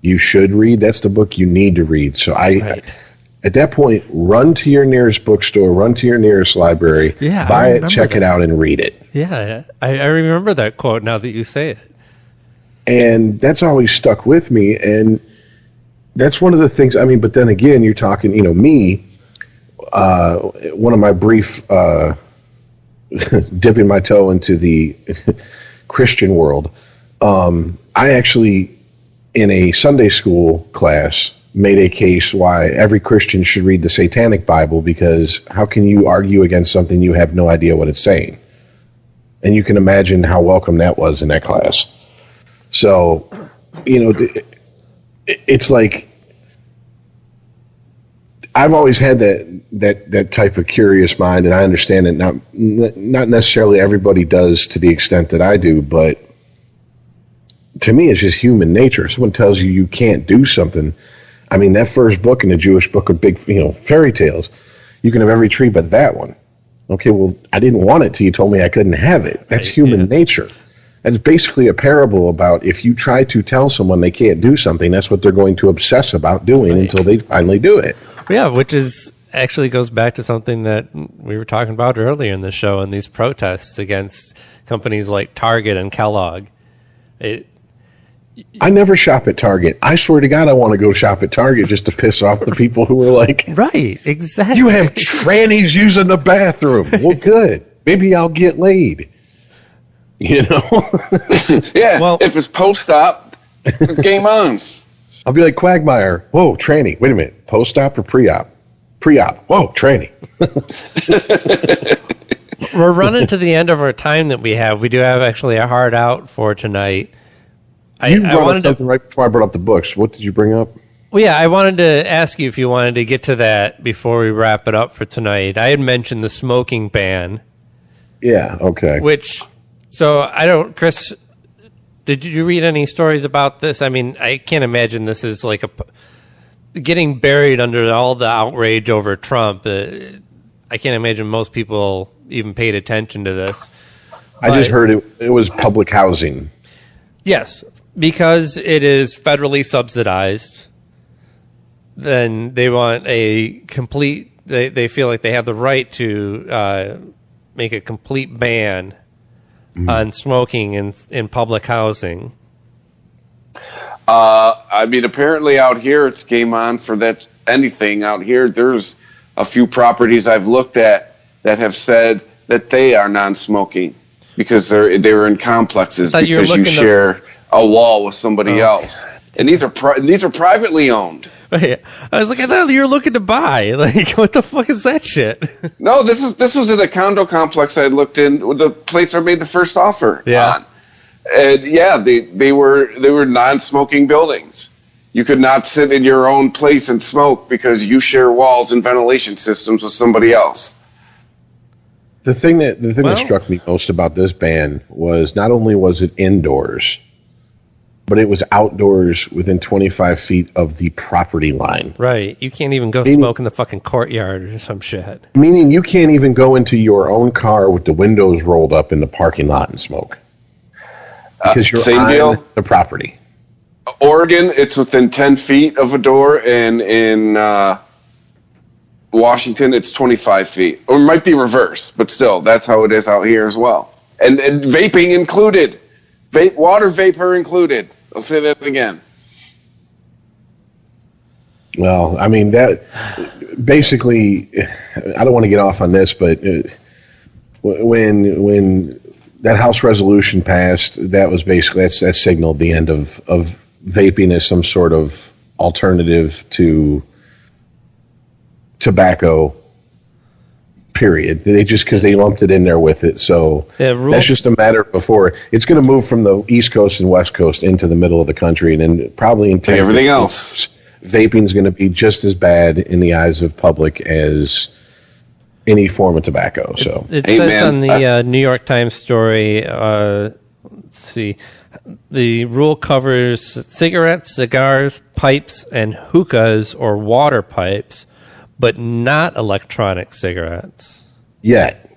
you should read. That's the book you need to read. So at that point, run to your nearest bookstore, run to your nearest library, buy it, check it out, and read it. Yeah, I remember that quote now that you say it. And that's always stuck with me. And that's one of the things, I mean, but then again, you're talking, you know, me, one of my brief dipping my toe into the Christian world, I actually, in a Sunday school class, made a case why every Christian should read the Satanic Bible, because how can you argue against something you have no idea what it's saying? And you can imagine how welcome that was in that class. So, you know, it's like, I've always had that type of curious mind, and I understand that not necessarily everybody does to the extent that I do, but to me it's just human nature. If someone tells you can't do something, I mean, that first book in the Jewish book of big, you know, fairy tales, you can have every tree but that one. Okay, well, I didn't want it till you told me I couldn't have it. That's human nature. That's basically a parable about if you try to tell someone they can't do something, that's what they're going to obsess about doing until they finally do it. Yeah, which is actually goes back to something that we were talking about earlier in the show, and these protests against companies like Target and Kellogg. I never shop at Target. I swear to God, I want to go shop at Target just to piss off the people who are like, right, exactly. You have trannies using the bathroom. Well, good. Maybe I'll get laid. You know? Yeah, well, if it's post-op, game on. I'll be like Quagmire. Whoa, tranny. Wait a minute. Post-op or pre-op? Pre-op. Whoa, tranny. We're running to the end of our time that we have. We do have actually a hard out for tonight. You brought up something right before I brought up the books. What did you bring up? Well, yeah, I wanted to ask you if you wanted to get to that before we wrap it up for tonight. I had mentioned the smoking ban. Yeah, okay. So I don't, Chris, Did you read any stories about this? I mean, I can't imagine this is like getting buried under all the outrage over Trump. I can't imagine most people even paid attention to this. I just heard it was public housing. Yes, because it is federally subsidized. Then they want a complete. They feel like they have the right to make a complete ban on smoking in public housing. I mean, apparently out here it's game on for that. Anything out here, there's a few properties I've looked at that have said that they are non-smoking because they were in complexes because you share a wall with somebody else, and these are privately owned. Right. I was like, I thought you were looking to buy. Like, what the fuck is that shit? No, this was in a condo complex I had looked in. The place I made the first offer on. And yeah, they were non-smoking buildings. You could not sit in your own place and smoke because you share walls and ventilation systems with somebody else. The thing that struck me most about this ban was not only was it indoors, but it was outdoors within 25 feet of the property line. Right. You can't even go smoke in the fucking courtyard or some shit. Meaning you can't even go into your own car with the windows rolled up in the parking lot and smoke. Because you're on the property. Oregon, it's within 10 feet of a door, and in Washington, it's 25 feet. Or it might be reverse, but still, that's how it is out here as well. And vaping included. Water vapor included. I'll say that again. Well, I mean, that basically, I don't want to get off on this, but when that House resolution passed, that was basically, that signaled the end of vaping as some sort of alternative to tobacco, period. Because they lumped it in there with it. So that's just a matter before. It's going to move from the East Coast and West Coast into the middle of the country, and then probably in 10 everything else. Vaping is going to be just as bad in the eyes of public as any form of tobacco. So it says on the New York Times story, let's see, the rule covers cigarettes, cigars, pipes, and hookahs or water pipes, but not electronic cigarettes. Yet.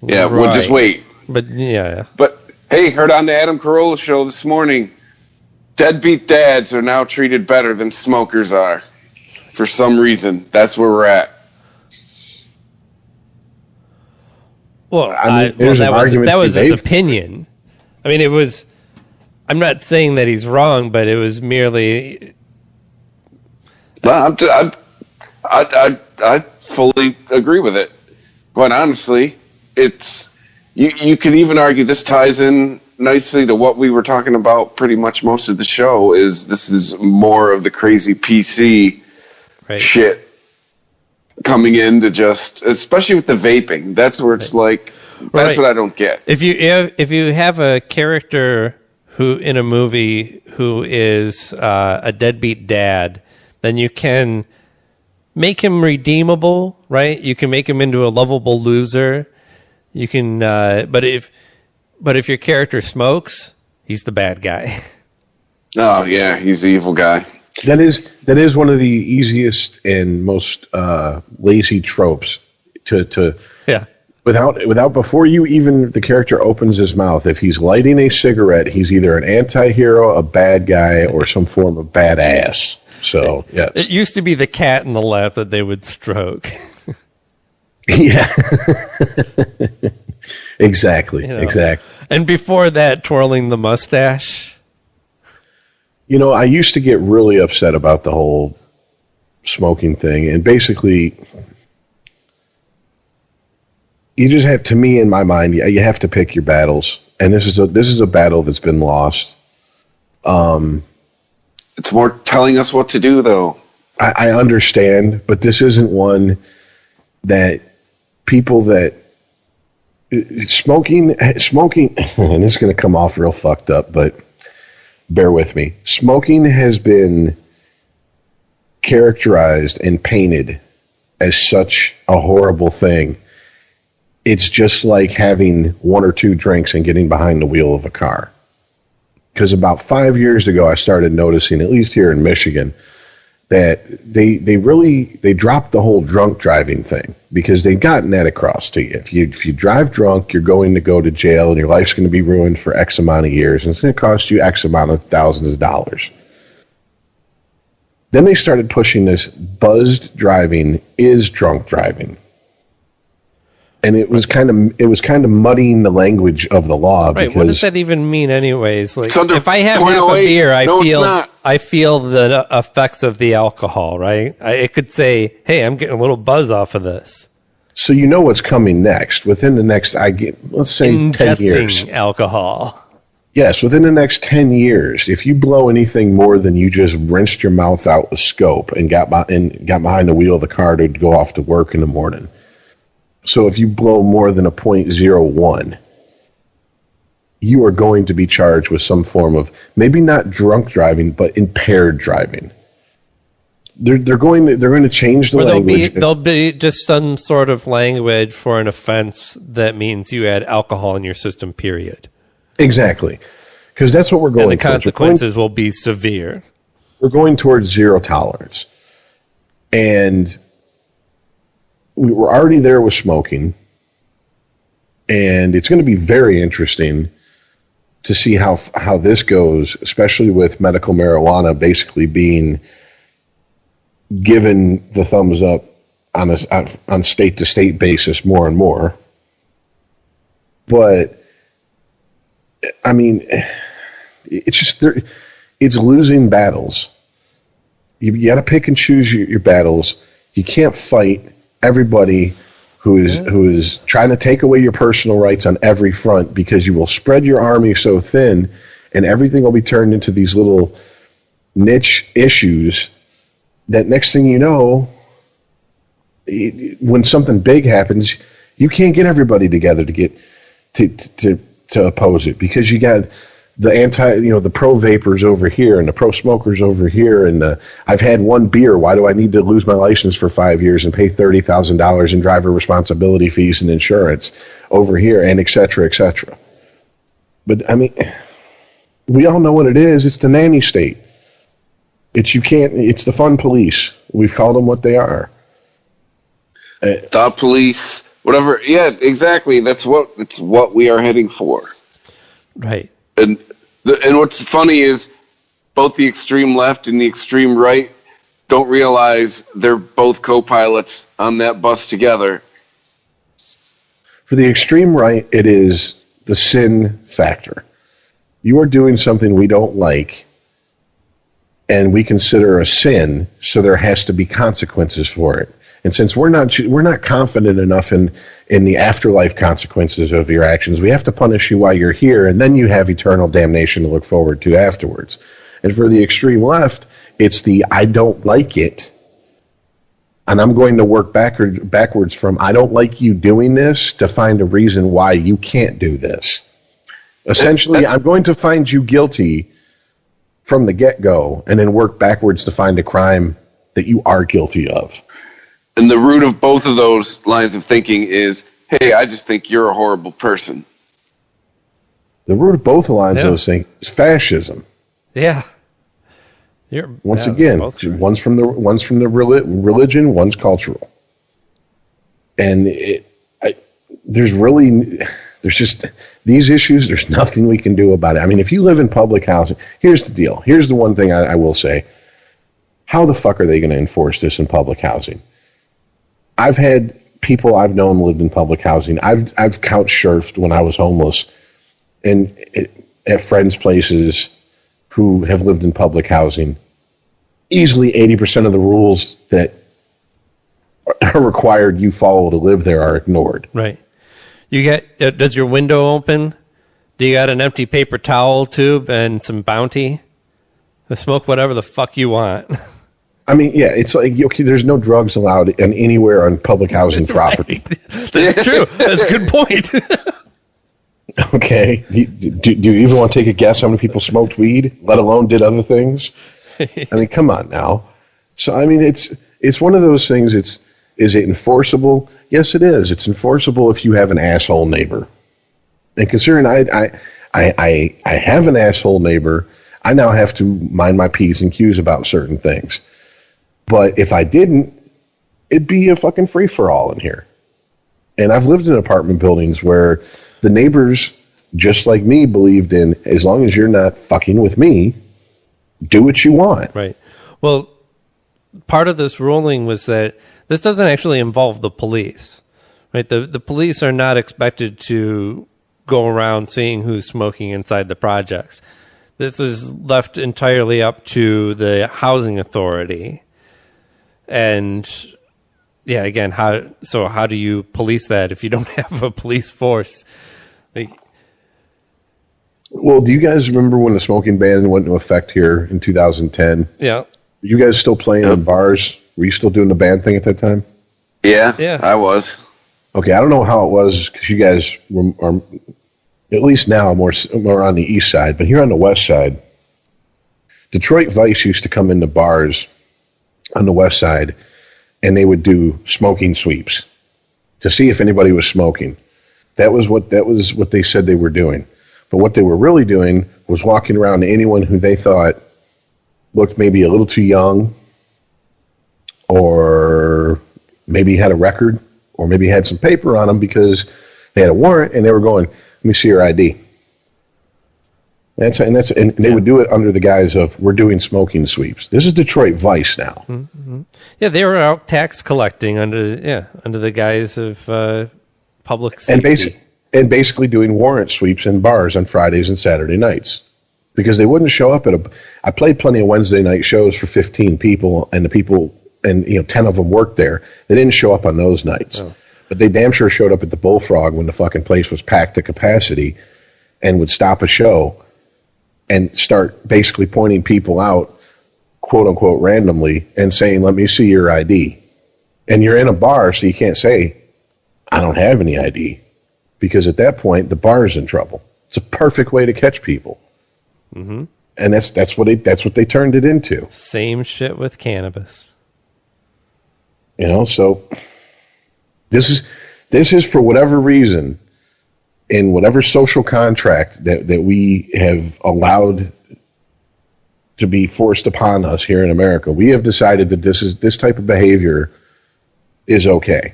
Yeah, right. We'll just wait. But yeah. But hey, heard on the Adam Carolla show this morning, deadbeat dads are now treated better than smokers are. For some reason, that's where we're at. Well, that was his opinion. I mean, it was. I'm not saying that he's wrong, but it was merely. No, I fully agree with it. Quite honestly, it's you could even argue this ties in nicely to what we were talking about. Pretty much most of the show this is more of the crazy PC shit coming in to just, especially with the vaping. That's where it's like, that's what I don't get. If you have a character who in a movie who is a deadbeat dad, then you can make him redeemable, right? You can make him into a lovable loser. You can, but if your character smokes, he's the bad guy. Oh yeah, he's the evil guy. That is one of the easiest and most lazy tropes to without before the character opens his mouth. If he's lighting a cigarette, he's either an anti-hero, a bad guy, or some form of badass. So yes, it used to be the cat in the lap that they would stroke. Yeah, exactly, exactly. And before that, twirling the mustache. I used to get really upset about the whole smoking thing, and basically, you just have, to me, in my mind, you have to pick your battles, and this is a battle that's been lost. It's more telling us what to do, though. I understand, but this isn't one that people that smoking, and this is going to come off real fucked up, but bear with me. Smoking has been characterized and painted as such a horrible thing. It's just like having one or two drinks and getting behind the wheel of a car. because about 5 years ago, I started noticing, at least here in Michigan, that they dropped the whole drunk driving thing because they've gotten that across to you. If you drive drunk, you're going to go to jail and your life's going to be ruined for X amount of years, and it's going to cost you X amount of thousands of dollars. Then they started pushing this buzzed driving is drunk driving. And it was kind of muddying the language of the law. Right. What does that even mean, anyways? Like, if I have half a 0.08, beer, I feel the effects of the alcohol. Right. It could say, "Hey, I'm getting a little buzz off of this." So you know what's coming next. Within the next, let's say, 10 years. Ingesting alcohol. Yes, within the next 10 years, if you blow anything more than you just rinsed your mouth out with scope and got behind the wheel of the car to go off to work in the morning. So if you blow more than a 0.01, you are going to be charged with some form of, maybe not drunk driving, but impaired driving. They're going to change the language. There'll be just some sort of language for an offense that means you had alcohol in your system, period. Exactly. Because that's what we're going and the towards. Consequences will be severe. We're going towards zero tolerance. And we were already there with smoking, and it's going to be very interesting to see how this goes, especially with medical marijuana basically being given the thumbs up on state-to-state basis more and more. But, I mean, it's just it's losing battles. You got to pick and choose your battles. You can't fight everybody who is trying to take away your personal rights on every front, because you will spread your army so thin and everything will be turned into these little niche issues that next thing you know, when something big happens, you can't get everybody together to get to oppose it, because you got the the pro vapors over here and the pro smokers over here, and I've had one beer. Why do I need to lose my license for 5 years and pay $30,000 in driver responsibility fees and insurance over here, and et cetera, et cetera. But I mean, we all know what it is. It's the nanny state. It's the fun police. We've called them what they are. Thought police, whatever. Yeah, exactly. That's what we are heading for. Right. And what's funny is both the extreme left and the extreme right don't realize they're both co-pilots on that bus together. For the extreme right, it is the sin factor. You are doing something we don't like, and we consider a sin, so there has to be consequences for it. And since we're not confident enough in the afterlife consequences of your actions, we have to punish you while you're here, and then you have eternal damnation to look forward to afterwards. And for the extreme left, it's the I don't like it, and I'm going to work backwards from I don't like you doing this to find a reason why you can't do this. Essentially, I'm going to find you guilty from the get-go and then work backwards to find a crime that you are guilty of. And the root of both of those lines of thinking is, hey, I just think you're a horrible person. The root of both lines of those things is fascism. Yeah. Once again, one's from the religion, one's cultural. And there's just these issues, there's nothing we can do about it. I mean, if you live in public housing, here's the deal. Here's the one thing I will say. How the fuck are they going to enforce this in public housing? I've had people I've known lived in public housing. I've couch surfed when I was homeless, and at friends' places who have lived in public housing. Easily 80% of the rules that are required you follow to live there are ignored. Right. You get does your window open? Do you got an empty paper towel tube and some Bounty? Smoke whatever the fuck you want. I mean, yeah, it's like, okay, there's no drugs allowed anywhere on public housing property. Right. That's true. That's a good point. Okay. Do you even want to take a guess how many people smoked weed, let alone did other things? I mean, come on now. So, I mean, it's one of those things. Is it enforceable? Yes, it is. It's enforceable if you have an asshole neighbor. And considering I I have an asshole neighbor. I now have to mind my P's and Q's about certain things. But if I didn't, it'd be a fucking free-for-all in here. And I've lived in apartment buildings where the neighbors, just like me, believed in, as long as you're not fucking with me, do what you want. Right. Well, part of this ruling was that this doesn't actually involve the police. Right? The police are not expected to go around seeing who's smoking inside the projects. This is left entirely up to the housing authority. And yeah, again, how do you police that if you don't have a police force? Well, do you guys remember when the smoking ban went into effect here in 2010? Yeah. Were you guys still playing in bars? Were you still doing the ban thing at that time? Yeah, I was. Okay, I don't know how it was because you guys are, at least now, more on the east side. But here on the west side, Detroit Vice used to come into bars on the west side, and they would do smoking sweeps to see if anybody was smoking. That was what they said they were doing. But what they were really doing was walking around to anyone who they thought looked maybe a little too young, or maybe had a record, or maybe had some paper on them because they had a warrant, and they were going, "Let me see your ID." And they would do it under the guise of, "We're doing smoking sweeps." This is Detroit Vice now. Mm-hmm. Yeah, they were out tax collecting under the guise of public safety. And basically doing warrant sweeps in bars on Fridays and Saturday nights. Because they wouldn't show up I played plenty of Wednesday night shows for 15 people, and 10 of them worked there. They didn't show up on those nights. Oh. But they damn sure showed up at the Bullfrog when the fucking place was packed to capacity, and would stop a show and start basically pointing people out, quote unquote, randomly, and saying, "Let me see your ID." And you're in a bar, so you can't say, "I don't have any ID." Because at that point, the bar is in trouble. It's a perfect way to catch people. Mm-hmm. And that's what they turned it into. Same shit with cannabis. So this is for whatever reason, in whatever social contract that we have allowed to be forced upon us here in America, we have decided that this type of behavior is okay.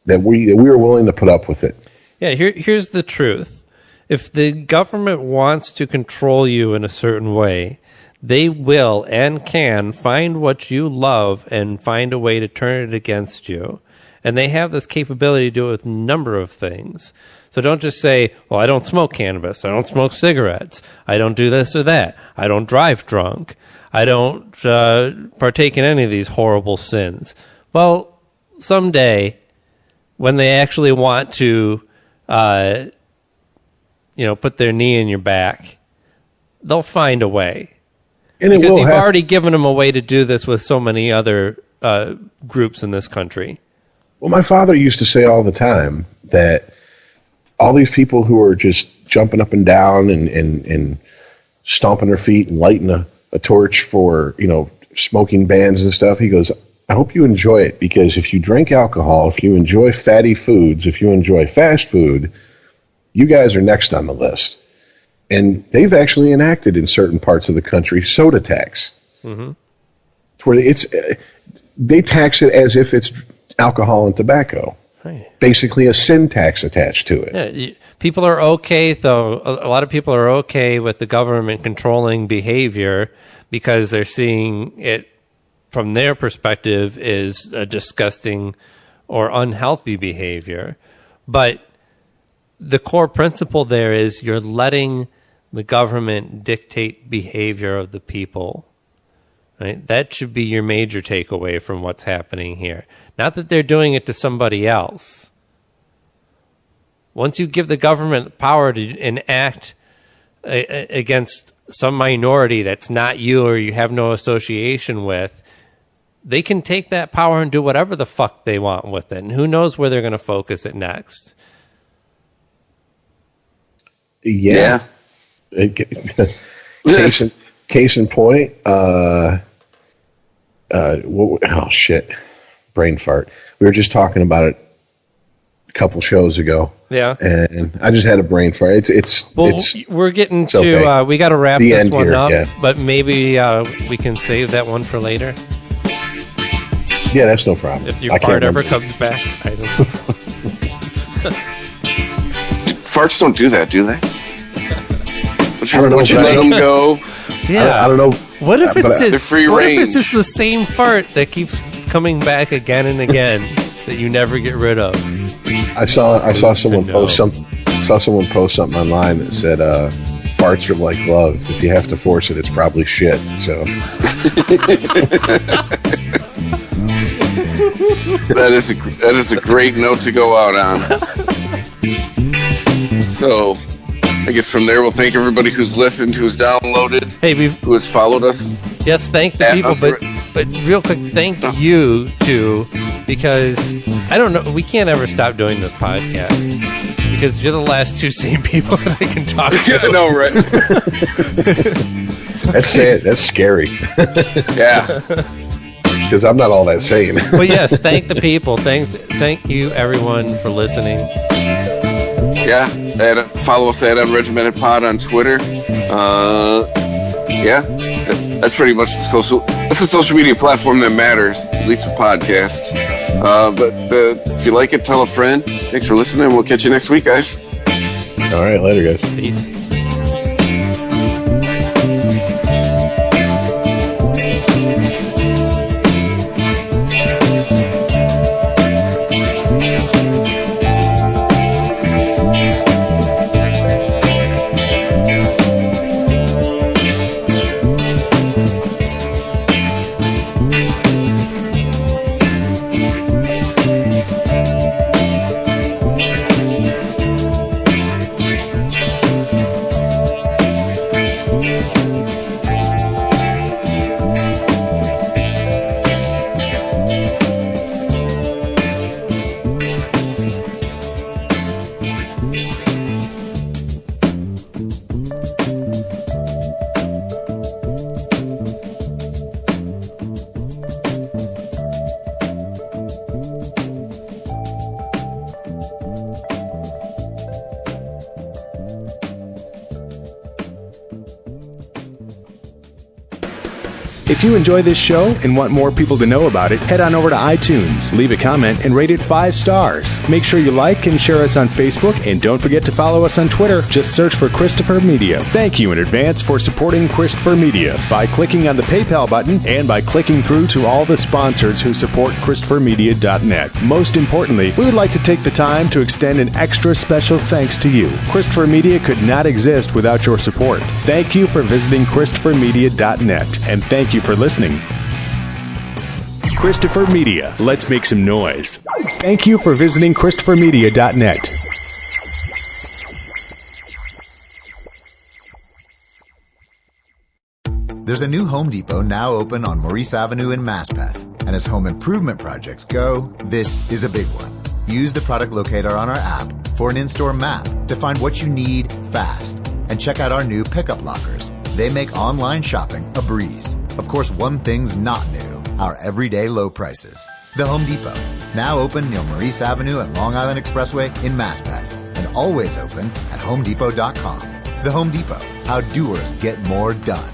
That we are willing to put up with it. Yeah, here's the truth. If the government wants to control you in a certain way, they will and can find what you love and find a way to turn it against you. And they have this capability to do it with a number of things. So don't just say, "Well, I don't smoke cannabis. I don't smoke cigarettes. I don't do this or that. I don't drive drunk. I don't partake in any of these horrible sins." Well, someday, when they actually want to put their knee in your back, they'll find a way. Because you've already given them a way to do this with so many other groups in this country. Well, my father used to say all the time that all these people who are just jumping up and down and stomping their feet and lighting a torch for, smoking bans and stuff, he goes, "I hope you enjoy it, because if you drink alcohol, if you enjoy fatty foods, if you enjoy fast food, you guys are next on the list." And they've actually enacted in certain parts of the country soda tax. Mm-hmm. Where they tax it as if it's alcohol and tobacco. Right. Basically a sin tax attached to it. Yeah, people are okay, though. A lot of people are okay with the government controlling behavior because they're seeing it from their perspective is a disgusting or unhealthy behavior. But the core principle there is you're letting the government dictate behavior of the people. Right? That should be your major takeaway from what's happening here. Not that they're doing it to somebody else. Once you give the government power to enact against some minority that's not you or you have no association with, they can take that power and do whatever the fuck they want with it. And who knows where they're going to focus it next. Yeah. Case in point, oh shit, brain fart. We were just talking about it couple shows ago. Yeah. And I just had a brain fart. We're getting to, okay. We got to wrap The this end one here, up, yeah. but maybe we can save that one for later. Yeah, that's no problem. If your fart ever comes back, I don't know. Farts don't do that, do they? Would you let them go? Yeah. I don't know. What if it's they're free range. If it's just the same fart that keeps coming back again and again that you never get rid of? I saw someone post something online that said farts are like love. If you have to force it, it's probably shit. So that is a great note to go out on. So I guess from there we'll thank everybody who's listened, who's downloaded, who has followed us. Yes, thank the people, but real quick, thank you too, because I don't know, we can't ever stop doing this podcast because you're the last two sane people that I can talk to. I know, right? That's scary. Yeah. Because I'm not all that sane. Well, yes, thank the people. Thank you, everyone, for listening. Yeah, and follow us at Unregimented Pod on Twitter. Yeah, that's pretty much that's the social media platform that matters, at least with podcasts. But if you like it, tell a friend. Thanks for listening. We'll catch you next week, guys. All right, later, guys. Peace. If you enjoy this show and want more people to know about it, head on over to iTunes, leave a comment, and rate it 5 stars. Make sure you like and share us on Facebook, and don't forget to follow us on Twitter. Just search for Christopher Media. Thank you in advance for supporting Christopher Media by clicking on the PayPal button and by clicking through to all the sponsors who support ChristopherMedia.net. Most importantly, we would like to take the time to extend an extra special thanks to you. Christopher Media could not exist without your support. Thank you for visiting ChristopherMedia.net, and thank you for listening. Christopher Media. Let's make some noise. Thank you for visiting ChristopherMedia.net. There's a new Home Depot now open on Maurice Avenue in Masspeth. And as home improvement projects go, this is a big one. Use the product locator on our app for an in-store map to find what you need fast. And check out our new pickup lockers. They make online shopping a breeze. Of course, one thing's not new, our everyday low prices. The Home Depot, now open near Maurice Avenue and Long Island Expressway in Masspeth, and always open at HomeDepot.com. The Home Depot, how doers get more done.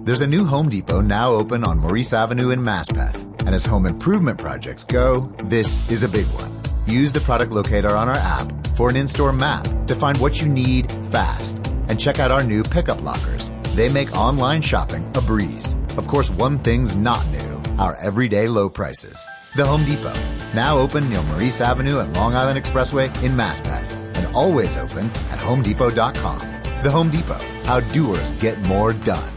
There's a new Home Depot now open on Maurice Avenue in Masspeth, and as home improvement projects go, this is a big one. Use the product locator on our app for an in-store map to find what you need fast. And check out our new pickup lockers. They make online shopping a breeze. Of course, one thing's not new, our everyday low prices. The Home Depot, now open near Maurice Avenue and Long Island Expressway in Masspeth, and always open at HomeDepot.com. The Home Depot, how doers get more done.